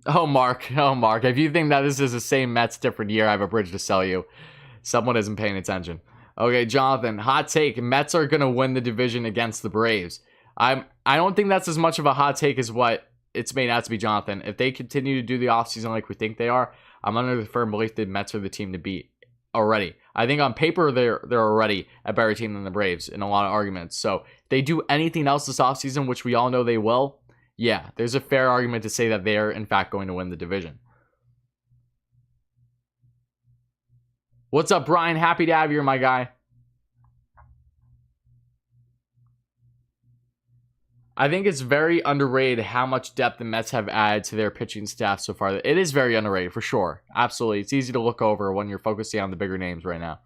Oh, Mark. If you think that this is the same Mets different year, I have a bridge to sell you. Someone isn't paying attention. Okay, Jonathan. Hot take. Mets are going to win the division against the Braves. I don't think that's as much of a hot take as what it's made out to be, Jonathan. If they continue to do the offseason like we think they are, I'm under the firm belief that Mets are the team to beat already. I think on paper, they're already a better team than the Braves in a lot of arguments. So if they do anything else this offseason, which we all know they will, yeah, there's a fair argument to say that they are, in fact, going to win the division. What's up, Brian? Happy to have you here, my guy. I think it's very underrated how much depth the Mets have added to their pitching staff so far. It is very underrated, for sure. Absolutely. It's easy to look over when you're focusing on the bigger names right now.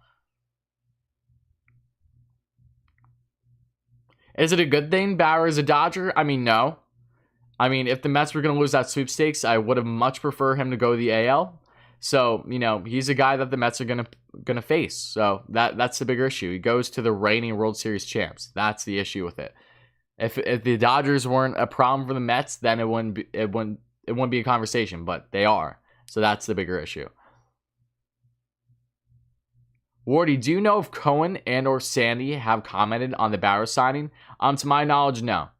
Is it a good thing Bauer is a Dodger? I mean, no. I mean, if the Mets were going to lose that sweepstakes, I would have much preferred him to go to the AL. So, you know, he's a guy that the Mets are gonna face. So that's the bigger issue. He goes to the reigning World Series champs. That's the issue with it. If the Dodgers weren't a problem for the Mets, then it wouldn't be a conversation. But they are. So that's the bigger issue. Wardy, do you know if Cohen and or Sandy have commented on the Bauer signing? To my knowledge, no.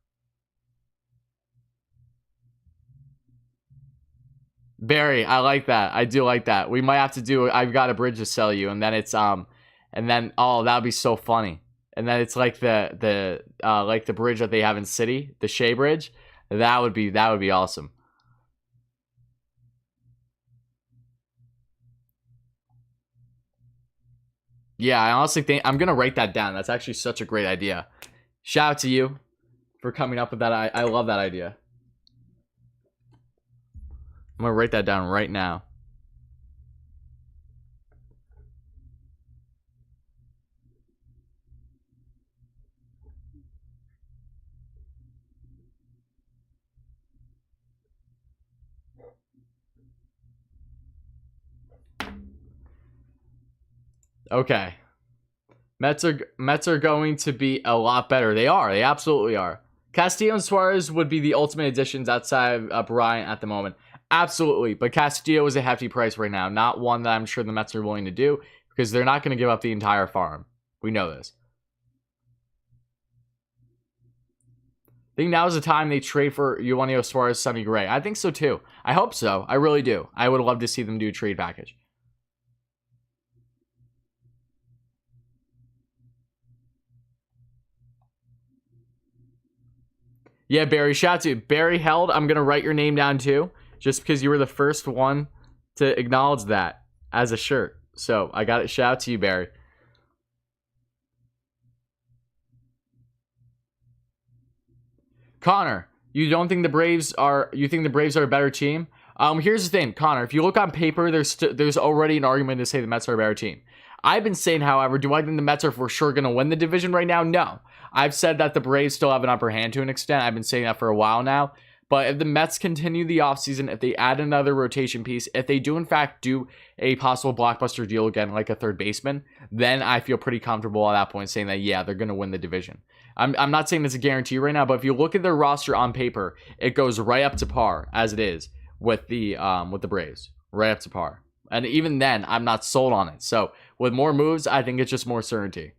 Barry, I like that. I do like that. We might have to do I've got a bridge to sell you, and then it's and then oh, that would be so funny. And then it's like the bridge that they have in City, the Shea Bridge. That would be awesome. Yeah, I honestly think I'm gonna write that down. That's actually such a great idea. Shout out to you for coming up with that. I love that idea. I'm gonna write that down right now. Okay. Mets are going to be a lot better. They are. They absolutely are. Castillo and Suarez would be the ultimate additions outside of Bryant at the moment. Absolutely. But Castillo is a hefty price right now. Not one that I'm sure the Mets are willing to do because they're not going to give up the entire farm. We know this. I think now is the time they trade for Eugenio Suarez, Sonny Gray. I think so too. I hope so. I really do. I would love to see them do a trade package. Yeah, Barry, shout out to you. Barry Held, I'm going to write your name down too, just because you were the first one to acknowledge that as a shirt. So I got it. Shout out to you, Barry. Connor, you think the Braves are a better team? Here's the thing, Connor. If you look on paper, there's already an argument to say the Mets are a better team. I've been saying, however, do I think the Mets are for sure going to win the division right now? No. I've said that the Braves still have an upper hand to an extent. I've been saying that for a while now. But if the Mets continue the offseason, if they add another rotation piece, if they do in fact do a possible blockbuster deal again, like a third baseman, then I feel pretty comfortable at that point saying that, yeah, they're going to win the division. I'm not saying it's a guarantee right now, but if you look at their roster on paper, it goes right up to par as it is with the Braves, right up to par. And even then, I'm not sold on it. So with more moves, I think it's just more certainty.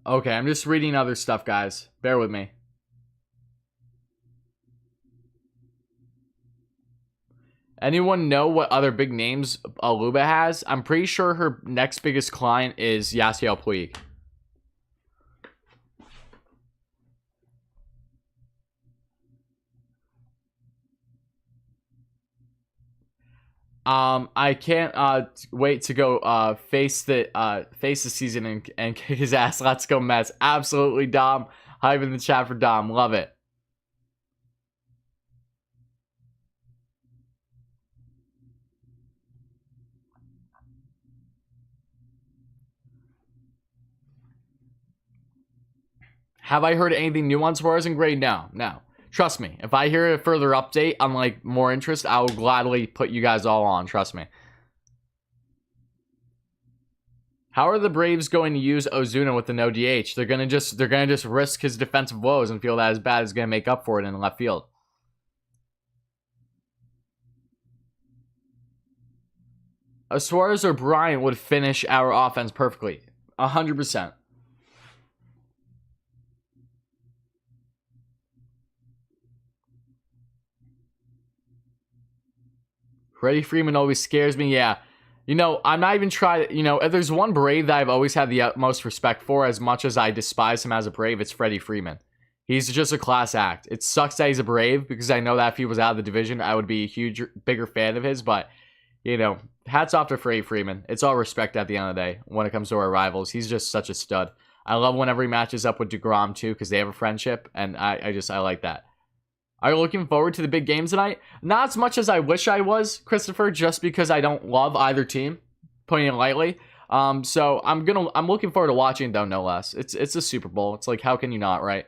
Okay, I'm just reading other stuff, guys. Bear with me. Anyone know what other big names Aluba has? I'm pretty sure her next biggest client is Yasiel Puig. I can't wait to go face the season and kick his ass. Let's go Mets. Absolutely, Dom. Hype in the chat for Dom. Love it. Have I heard anything new on Suarez and Gray? No. Trust me. If I hear a further update on like more interest, I will gladly put you guys all on. Trust me. How are the Braves going to use Ozuna with the no DH? They're gonna just risk his defensive woes and feel that his bat is gonna make up for it in left field. Suarez or Bryant would finish our offense perfectly. 100%. Freddie Freeman always scares me. Yeah. You know, I'm not even trying. You know, if there's one Brave that I've always had the utmost respect for, as much as I despise him as a Brave, it's Freddie Freeman. He's just a class act. It sucks that he's a Brave because I know that if he was out of the division, I would be a bigger fan of his. But you know, hats off to Freddie Freeman. It's all respect at the end of the day when it comes to our rivals. He's just such a stud. I love whenever he matches up with DeGrom too, because they have a friendship, and I like that. Are you looking forward to the big game tonight? Not as much as I wish I was, Christopher, just because I don't love either team, putting it lightly. So I'm looking forward to watching it though, no less. It's a Super Bowl. It's like, how can you not, right?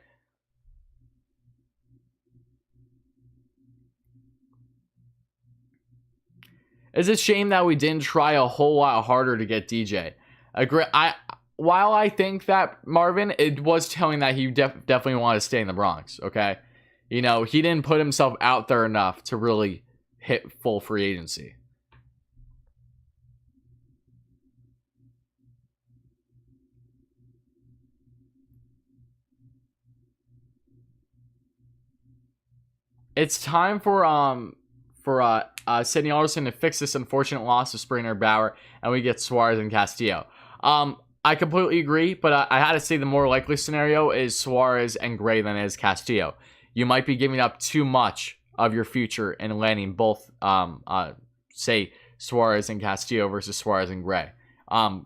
It's a shame that we didn't try a whole lot harder to get DJ. While I think that, Marvin, it was telling that he definitely wanted to stay in the Bronx, okay? You know, he didn't put himself out there enough to really hit full free agency. It's time for Sidney Alderson to fix this unfortunate loss of Springer Bauer, and we get Suarez and Castillo. I completely agree, but I had to say the more likely scenario is Suarez and Gray than it is Castillo. You might be giving up too much of your future in landing both, say, Suarez and Castillo versus Suarez and Gray.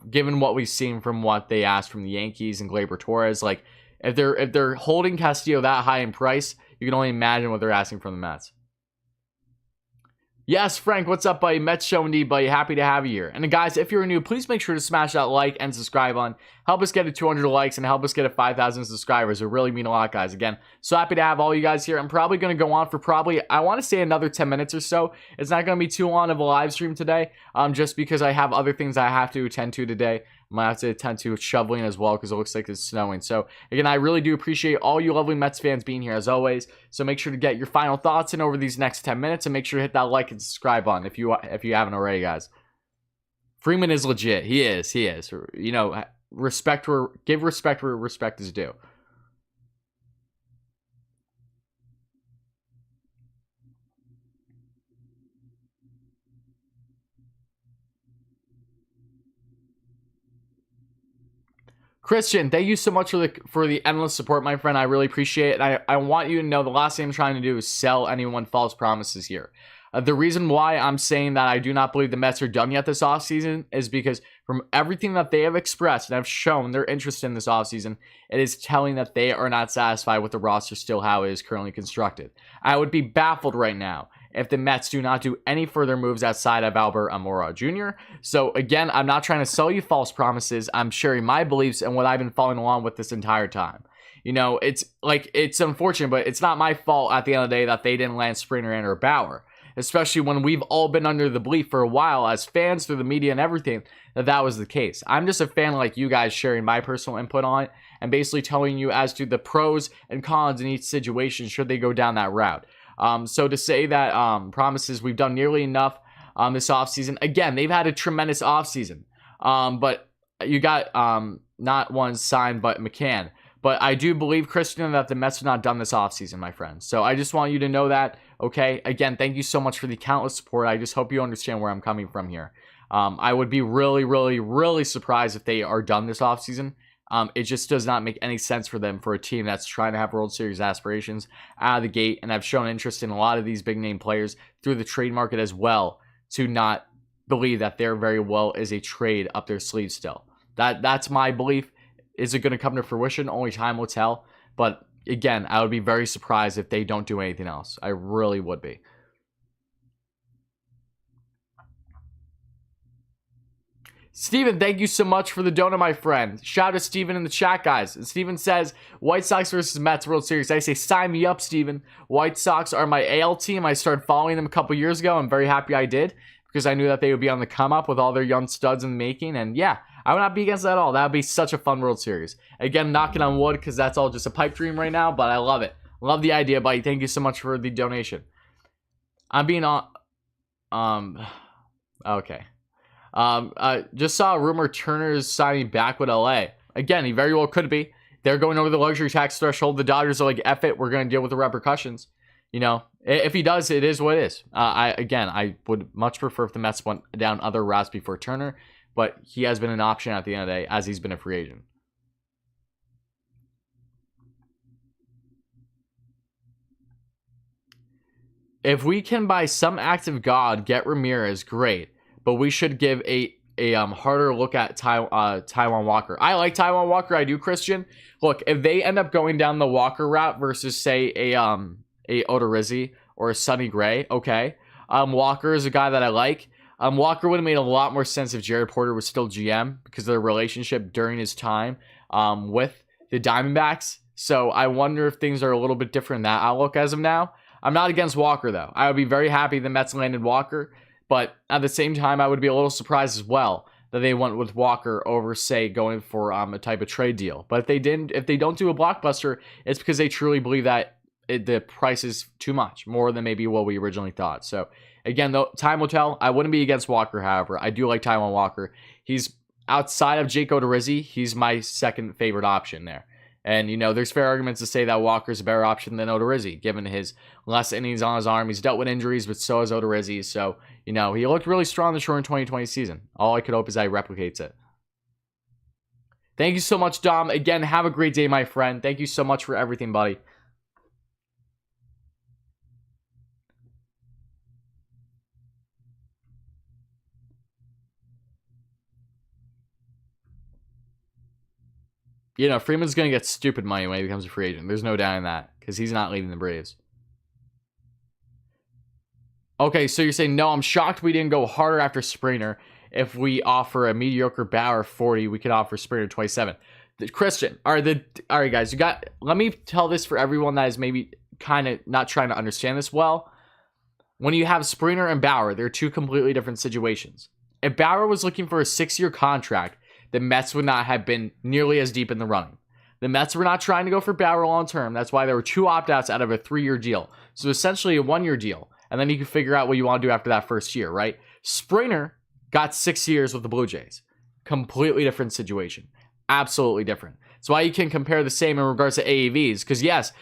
Given what we've seen from what they asked from the Yankees and Gleyber Torres, like if they're holding Castillo that high in price, you can only imagine what they're asking from the Mets. Yes, Frank, what's up, buddy? Mets show indeed, buddy. Happy to have you here. And guys, if you're new, please make sure to smash that like and subscribe button. Help us get to 200 likes and help us get to 5,000 subscribers. It really mean a lot, guys. Again, so happy to have all you guys here. I'm probably going to go on for I want to say another 10 minutes or so. It's not going to be too long of a live stream today, just because I have other things I have to attend to today. I'm going to have to attend to shoveling as well because it looks like it's snowing. So, again, I really do appreciate all you lovely Mets fans being here as always. So make sure to get your final thoughts in over these next 10 minutes and make sure to hit that like and subscribe button if you haven't already, guys. Freeman is legit. He is. You know, give respect where respect is due. Christian, thank you so much for the endless support, my friend. I really appreciate it. And I want you to know the last thing I'm trying to do is sell anyone false promises here. The reason why I'm saying that I do not believe the Mets are done yet this offseason is because from everything that they have expressed and have shown their interest in this offseason, it is telling that they are not satisfied with the roster still how it is currently constructed. I would be baffled right now if the Mets do not do any further moves outside of Albert Almora Jr. So again, I'm not trying to sell you false promises. I'm sharing my beliefs and what I've been following along with this entire time. You know, it's unfortunate, but it's not my fault at the end of the day that they didn't land Springer and or Bauer. Especially when we've all been under the belief for a while as fans through the media and everything that was the case. I'm just a fan like you guys sharing my personal input on it and basically telling you as to the pros and cons in each situation should they go down that route. So to say that promises we've done nearly enough this offseason. Again, they've had a tremendous offseason. But you got not one signed but McCann. But I do believe, Christian, that the Mets are not done this offseason, my friend. So I just want you to know that, okay? Again, thank you so much for the countless support. I just hope you understand where I'm coming from here. I would be really, really, really surprised if they are done this offseason. It just does not make any sense for them, for a team that's trying to have World Series aspirations out of the gate and have shown interest in a lot of these big-name players through the trade market as well, to not believe that there very well is a trade up their sleeve still. That's my belief. Is it going to come to fruition? Only time will tell. But again, I would be very surprised if they don't do anything else. I really would be. Steven, thank you so much for the donut, my friend. Shout out to Steven in the chat, guys. And Steven says, White Sox versus Mets World Series. I say, sign me up, Steven. White Sox are my AL team. I started following them a couple years ago. I'm very happy I did, because I knew that they would be on the come up with all their young studs in the making. And yeah, I would not be against that at all. That would be such a fun World Series. Again, knocking on wood, because that's all just a pipe dream right now, but I love it. Love the idea, buddy. Thank you so much for the donation. I'm being on... Okay. Just saw a rumor Turner's signing back with LA. Again, he very well could be. They're going over the luxury tax threshold. The Dodgers are like, F it, we're going to deal with the repercussions. You know, if he does, it is what it is. I would much prefer if the Mets went down other routes before Turner, but he has been an option at the end of the day as he's been a free agent. If we can, by some act of God, get Ramirez, great. but we should give a harder look at Taiwan Walker. I like Taiwan Walker. I do, Christian. Look, if they end up going down the Walker route versus say a Odorizzi or a Sonny Gray, okay. Walker is a guy that I like. Walker would have made a lot more sense if Jared Porter was still GM because of their relationship during his time with the Diamondbacks. So I wonder if things are a little bit different in that outlook as of now. I'm not against Walker, though. I would be very happy the Mets landed Walker, but at the same time, I would be a little surprised as well that they went with Walker over, say, going for a type of trade deal. But if they don't do a blockbuster, it's because they truly believe that the price is too much, more than maybe what we originally thought. So again, though, time will tell. I wouldn't be against Walker, however. I do like Taiwan Walker. He's outside of Jake Odorizzi. He's my second favorite option there. And, there's fair arguments to say that Walker's a better option than Odorizzi, given his less innings on his arm. He's dealt with injuries, but so has Odorizzi. So, he looked really strong this short 2020 season. All I could hope is that he replicates it. Thank you so much, Dom. Again, have a great day, my friend. Thank you so much for everything, buddy. Freeman's going to get stupid money when he becomes a free agent. There's no doubt in that because he's not leaving the Braves. Okay, so you're saying, no, I'm shocked we didn't go harder after Springer. If we offer a mediocre Bauer 40, we could offer Springer 27. Christian, all right, guys, let me tell this for everyone that is maybe kind of not trying to understand this well. When you have Springer and Bauer, they're two completely different situations. If Bauer was looking for a 6-year contract, the Mets would not have been nearly as deep in the running. The Mets were not trying to go for Bauer long term. That's why there were 2 opt-outs out of a 3-year deal. So essentially a 1-year deal. And then you can figure out what you want to do after that first year, right? Springer got 6 years with the Blue Jays. Completely different situation. Absolutely different. That's why you can compare the same in regards to AAVs. Because yes,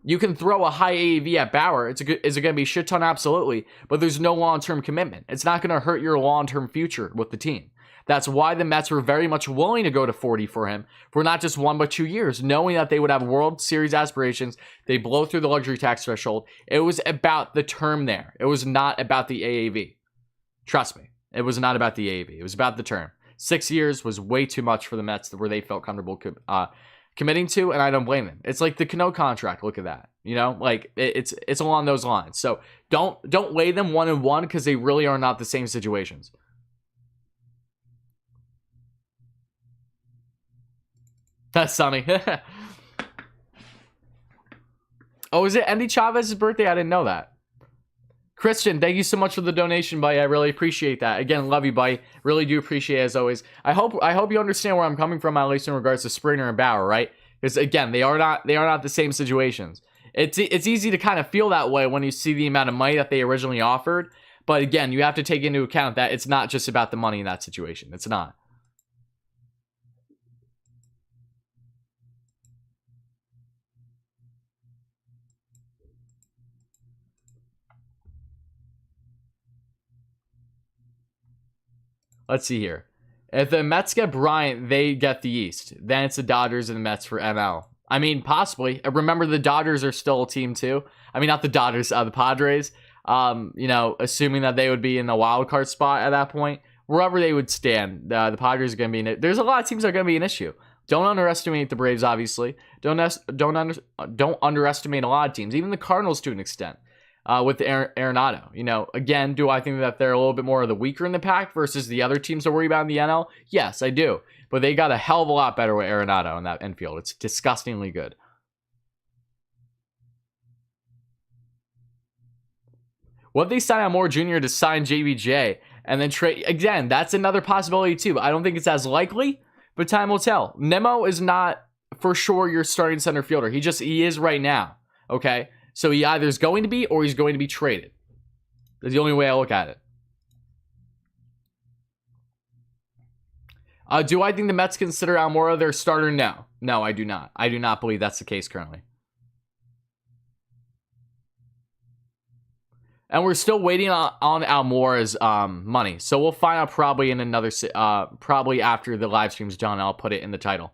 you can throw a high AAV at Bauer. Is it going to be a shit ton? Absolutely. But there's no long-term commitment. It's not going to hurt your long-term future with the team. That's why the Mets were very much willing to go to 40 for him for not just 1 but 2 years, knowing that they would have World Series aspirations. They blow through the luxury tax threshold. It was about the term there. It was not about the AAV. Trust me, it was not about the AAV. It was about the term. 6 years was way too much for the Mets where they felt comfortable committing to, and I don't blame them. It's like the Cano contract. Look at that. It's along those lines. So don't weigh them 1-1 because they really are not the same situations. That's Sonny. Oh, is it Andy Chavez's birthday? I didn't know that. Christian, thank you so much for the donation, buddy. I really appreciate that. Again, love you, buddy. Really do appreciate it as always. I hope you understand where I'm coming from, at least in regards to Springer and Bauer, right? Because again, they are not the same situations. It's easy to kind of feel that way when you see the amount of money that they originally offered. But again, you have to take into account that it's not just about the money in that situation. It's not. Let's see here. If the Mets get Bryant, they get the East. Then it's the Dodgers and the Mets for NL. I mean, possibly. Remember, the Dodgers are still a team too. I mean, not the Dodgers, the Padres. Assuming that they would be in the wild card spot at that point, wherever they would stand, the Padres are going to be. There's a lot of teams that are going to be an issue. Don't underestimate the Braves, obviously. Don't underestimate a lot of teams, even the Cardinals to an extent. With Arenado. Again, do I think that they're a little bit more of the weaker in the pack versus the other teams that worry about in the NL? Yes, I do. But they got a hell of a lot better with Arenado in that infield. It's disgustingly good. What if they sign Almora Jr. to sign JBJ and then trade? Again, that's another possibility too. I don't think it's as likely, but time will tell. Nemo is not for sure your starting center fielder. He is right now. Okay? So he either is going to be or he's going to be traded. That's the only way I look at it. Do I think the Mets consider Almora their starter? No. No, I do not. I do not believe that's the case currently. And we're still waiting on Almora's money. So we'll find out probably in another, probably after the live stream's done. I'll put it in the title.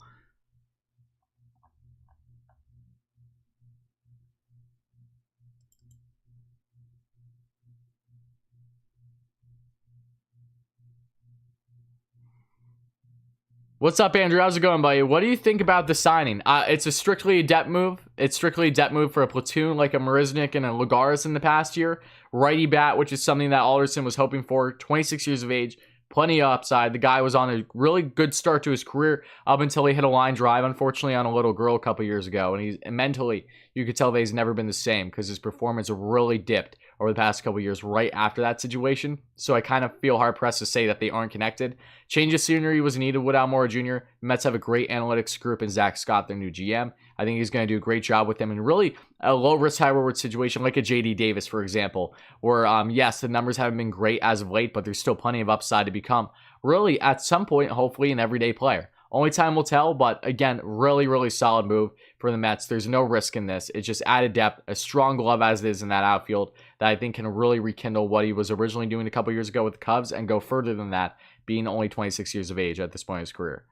What's up, Andrew? How's it going, buddy? What do you think about the signing? It's strictly a depth move. It's strictly a depth move for a platoon like a Marisnik and a Lagares in the past year. Righty bat, which is something that Alderson was hoping for. 26 years of age, plenty of upside. The guy was on a really good start to his career up until he hit a line drive, unfortunately, on a little girl a couple years ago. And he's mentally, you could tell that he's never been the same because his performance really dipped over the past couple years right after that situation. So I kind of feel hard-pressed to say that they aren't connected. Change of scenery was needed with Almora Jr. Mets have a great analytics group in Zach Scott, their new GM. I think he's going to do a great job with him in really a low-risk, high-reward situation like a J.D. Davis, for example, where, yes, the numbers haven't been great as of late, but there's still plenty of upside to become, really, at some point, hopefully, an everyday player. Only time will tell, but again, really, really solid move for the Mets. There's no risk in this. It's just added depth, a strong glove as it is in that outfield that I think can really rekindle what he was originally doing a couple years ago with the Cubs and go further than that, being only 26 years of age at this point in his career.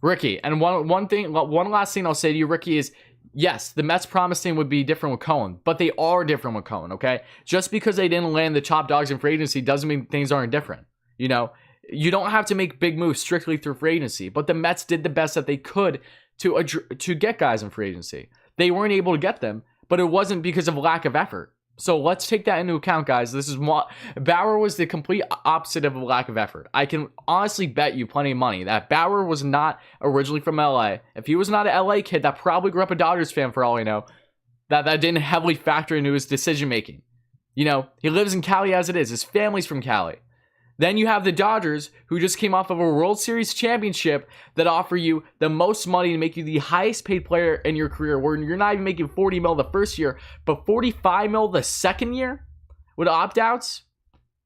Ricky, and one last thing I'll say to you, Ricky, is yes, the Mets promised him would be different with Cohen, but they are different with Cohen, okay? Just because they didn't land the top dogs in free agency doesn't mean things aren't different. You know, you don't have to make big moves strictly through free agency, but the Mets did the best that they could to get guys in free agency. They weren't able to get them, but it wasn't because of lack of effort. So let's take that into account, guys. This is what Bauer was the complete opposite of a lack of effort. I can honestly bet you plenty of money that Bauer was not originally from LA. If he was not an LA kid that probably grew up a Dodgers fan for all I know, that didn't heavily factor into his decision making. You know, he lives in Cali as it is. His family's from Cali. Then you have the Dodgers, who just came off of a World Series championship that offer you the most money to make you the highest paid player in your career, where you're not even making 40 mil the first year, but 45 mil the second year with opt-outs.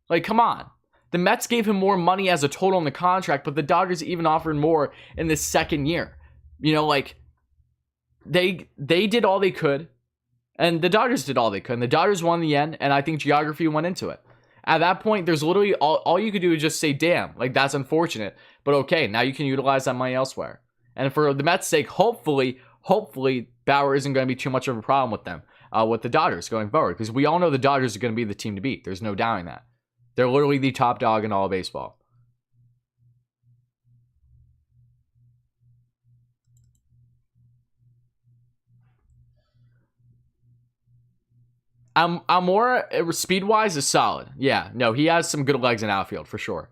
Like, come on. The Mets gave him more money as a total in the contract, but the Dodgers even offered more in the second year. You know, like, they did all they could, and the Dodgers did all they could, and the Dodgers won in the end, and I think geography went into it. At that point, there's literally all you could do is just say, damn, like, that's unfortunate. But okay, now you can utilize that money elsewhere. And for the Mets' sake, hopefully, Bauer isn't going to be too much of a problem with them, with the Dodgers going forward. Because we all know the Dodgers are going to be the team to beat. There's no doubting that. They're literally the top dog in all of baseball. Almora, speed-wise, is solid. Yeah, no, he has some good legs in outfield, for sure.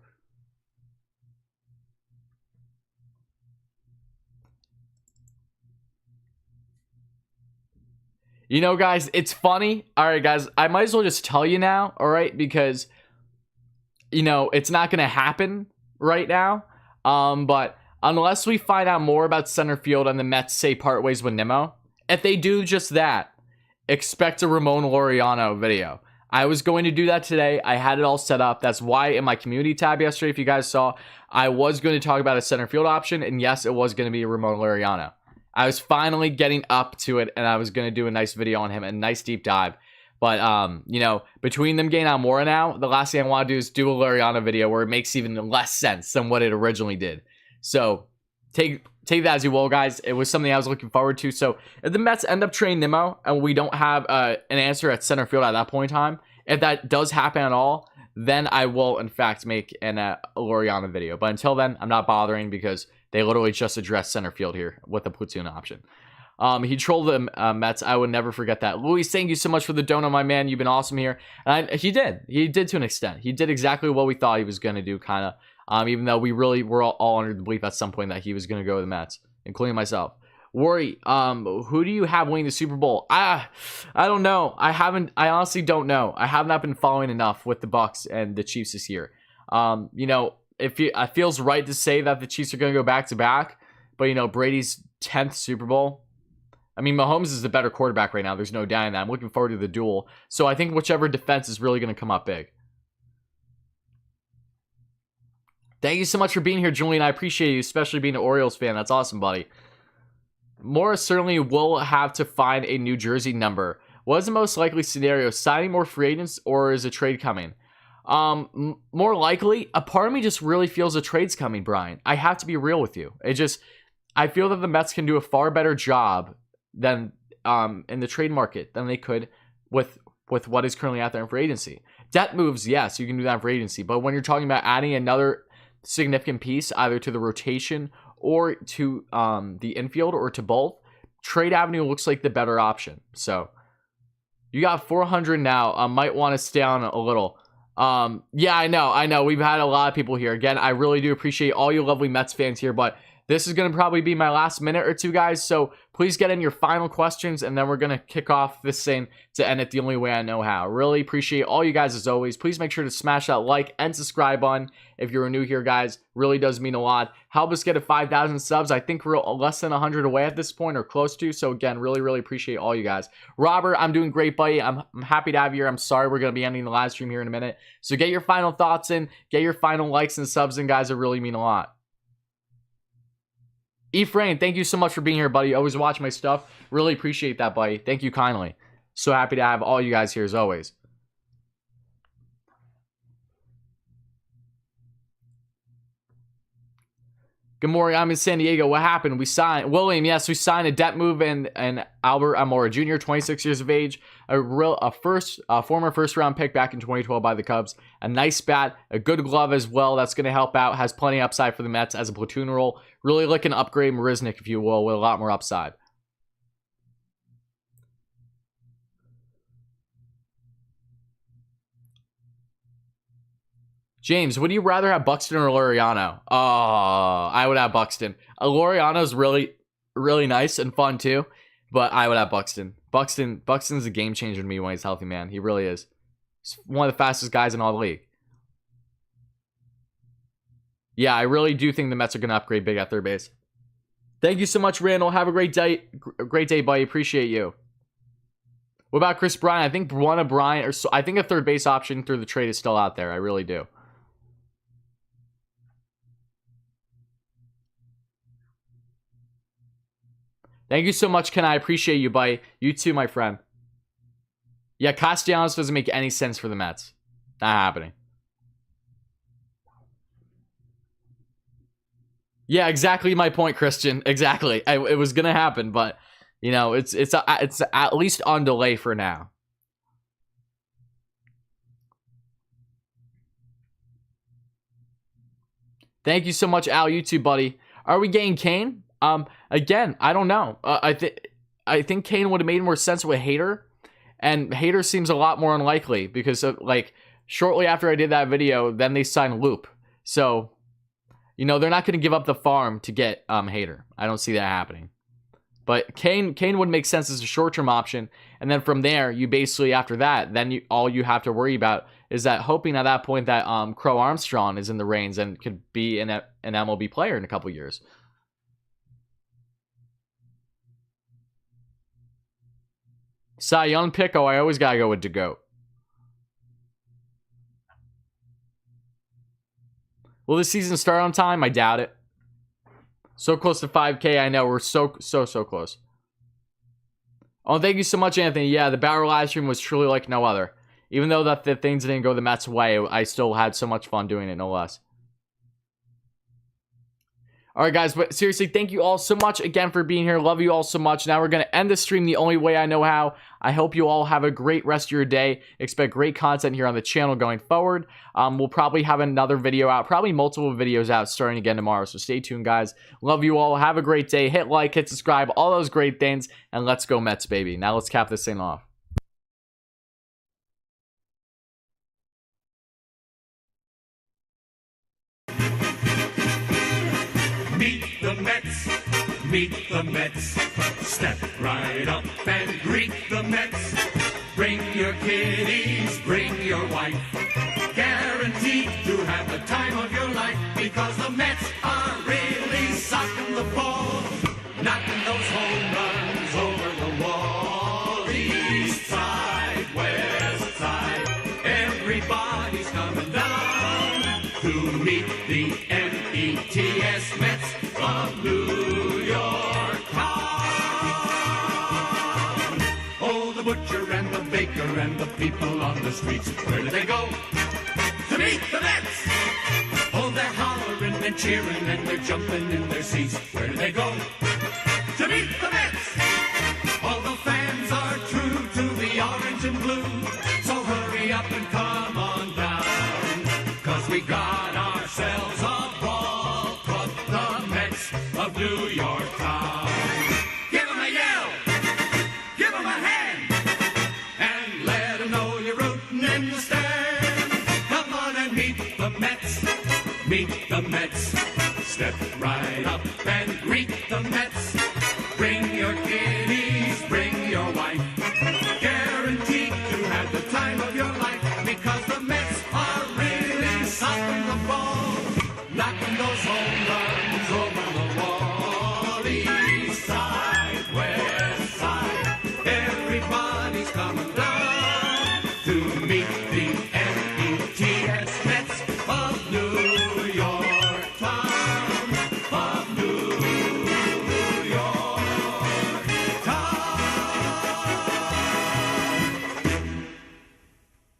You know, guys, it's funny. All right, guys, I might as well just tell you now, all right? Because, you know, it's not going to happen right now. But unless we find out more about center field and the Mets say part ways with Nimmo, if they do just that, expect a Ramon Laureano video. I was going to do that today. I had it all set up. That's why in my community tab yesterday, if you guys saw, I was going to talk about a center field option. And yes, it was going to be a Ramon Laureano. I was finally getting up to it, and I was going to do a nice video on him, a nice deep dive. But, you know, between them getting Almora now, the last thing I want to do is do a Laureano video where it makes even less sense than what it originally did. So, take that as you will, guys. It was something I was looking forward to. So if the Mets end up trading Nimmo and we don't have an answer at center field at that point in time, if that does happen at all, then I will, in fact, make a Laureano video. But until then, I'm not bothering because they literally just addressed center field here with the platoon option. He trolled the Mets. I would never forget that. Luis, thank you so much for the donut, my man. You've been awesome here. And he did to an extent. He did exactly what we thought he was going to do, kind of. Even though we really were all under the belief at some point that he was going to go to the Mets, including myself. Worry, who do you have winning the Super Bowl? I don't know. I honestly don't know. I have not been following enough with the Bucks and the Chiefs this year. You know, it feels right to say that the Chiefs are going to go back to back, but you know, Brady's 10th Super Bowl. I mean, Mahomes is the better quarterback right now. There's no doubting that. I'm looking forward to the duel. So I think whichever defense is really going to come up big. Thank you so much for being here, Julian. I appreciate you, especially being an Orioles fan. That's awesome, buddy. Morris certainly will have to find a New Jersey number. What is the most likely scenario? Signing more free agents, or is a trade coming? More likely, a part of me just really feels a trade's coming, Brian. I have to be real with you. I feel that the Mets can do a far better job than in the trade market than they could with with what is currently out there in free agency. Depth moves, yes, you can do that in free agency. But when you're talking about adding another significant piece, either to the rotation or to the infield or to both, trade avenue looks like the better option. So you got 400 now. Might want to stay on a little. Yeah, I know. We've had a lot of people here. Again, I really do appreciate all you lovely Mets fans here, but this is going to probably be my last minute or two, guys. So please get in your final questions, and then we're going to kick off this thing to end it the only way I know how. Really appreciate all you guys as always. Please make sure to smash that like and subscribe button if you're new here, guys. Really does mean a lot. Help us get to 5,000 subs. I think we're less than 100 away at this point, or close to. So again, really appreciate all you guys. Robert, I'm doing great, buddy. I'm happy to have you here. I'm sorry we're going to be ending the live stream here in a minute. So get your final thoughts in. Get your final likes and subs in, guys. It really mean a lot. Ephraim, thank you so much for being here, buddy. Always watch my stuff. Really appreciate that, buddy. Thank you kindly. So happy to have all you guys here as always. Good morning. I'm in San Diego. What happened? We signed William. Yes, we signed a debt move and Albert Almora Jr., 26 years of age, a former first-round pick back in 2012 by the Cubs. A nice bat, a good glove as well. That's going to help out. Has plenty of upside for the Mets as a platoon role. Really like an upgrade Marisnik, if you will, with a lot more upside. James, would you rather have Buxton or Laureano? Oh, I would have Buxton. Laureano's really nice and fun too, but I would have Buxton. Buxton's a game changer to me when he's healthy, man. He really is. He's one of the fastest guys in all the league. Yeah, I really do think the Mets are going to upgrade big at third base. Thank you so much, Randall. Have a great day. Great day, buddy. Appreciate you. What about Chris Bryant? I think one of Bryant, or so, I think a third base option through the trade is still out there. I really do. Thank you so much, Ken. I appreciate you, buddy. You too, my friend. Yeah, Castellanos doesn't make any sense for the Mets. Not happening. Yeah, exactly my point, Christian. Exactly. It was going to happen, but, you know, it's at least on delay for now. Thank you so much, Al. You too, buddy. Are we getting Kane? Again, I don't know. I think Kane would have made more sense with Hader, and Hader seems a lot more unlikely because of, like, shortly after I did that video, then they signed Loop. So, you know, they're not going to give up the farm to get Hader. I don't see that happening. But Kane would make sense as a short-term option, and then from there, you basically after that, then all you have to worry about is that hoping at that point that Crow Armstrong is in the reins and could be an MLB player in a couple years. Cy Young pick, I always gotta go with DeGoat. Will the season start on time? I doubt it. So close to 5K, I know. We're so close. Oh, thank you so much, Anthony. Yeah, the Bauer live stream was truly like no other. Even though that the things didn't go the Mets' way, I still had so much fun doing it, no less. All right, guys, but seriously, thank you all so much again for being here. Love you all so much. Now we're going to end the stream the only way I know how. I hope you all have a great rest of your day. Expect great content here on the channel going forward. We'll probably have another video out, probably multiple videos out starting again tomorrow. So stay tuned, guys. Love you all. Have a great day. Hit like, hit subscribe, all those great things. And let's go Mets, baby. Now let's cap this thing off. Meet the Mets. Step right up and greet the Mets. Bring your kiddies, bring your wife. Guaranteed to have the time of your life because the Mets are really socking the ball, knocking those home runs over the wall. East side, west side, everybody's coming down to meet the METS Mets of New York town. Oh, the butcher and the baker and the people on the streets, where do they go? To meet the Mets! Oh, they're hollering and cheering and they're jumping in their seats. Where do they go? To meet the Mets! All the fans are true to the orange orange and blue. So hurry up and come on down, 'cause we got ourselves a ball club, the Mets of New York town. Give 'em a yell, give 'em a hand, and let 'em know you're rooting in the stand. Come on and meet the Mets, meet the Mets. Step right up and greet the Mets. Bring your kiddies, bring your wife. Guaranteed to have the time of your life, because the Mets are really stopping the ball, knocking those home runs over the wall. East side, west side, everybody's coming down to meet the METS.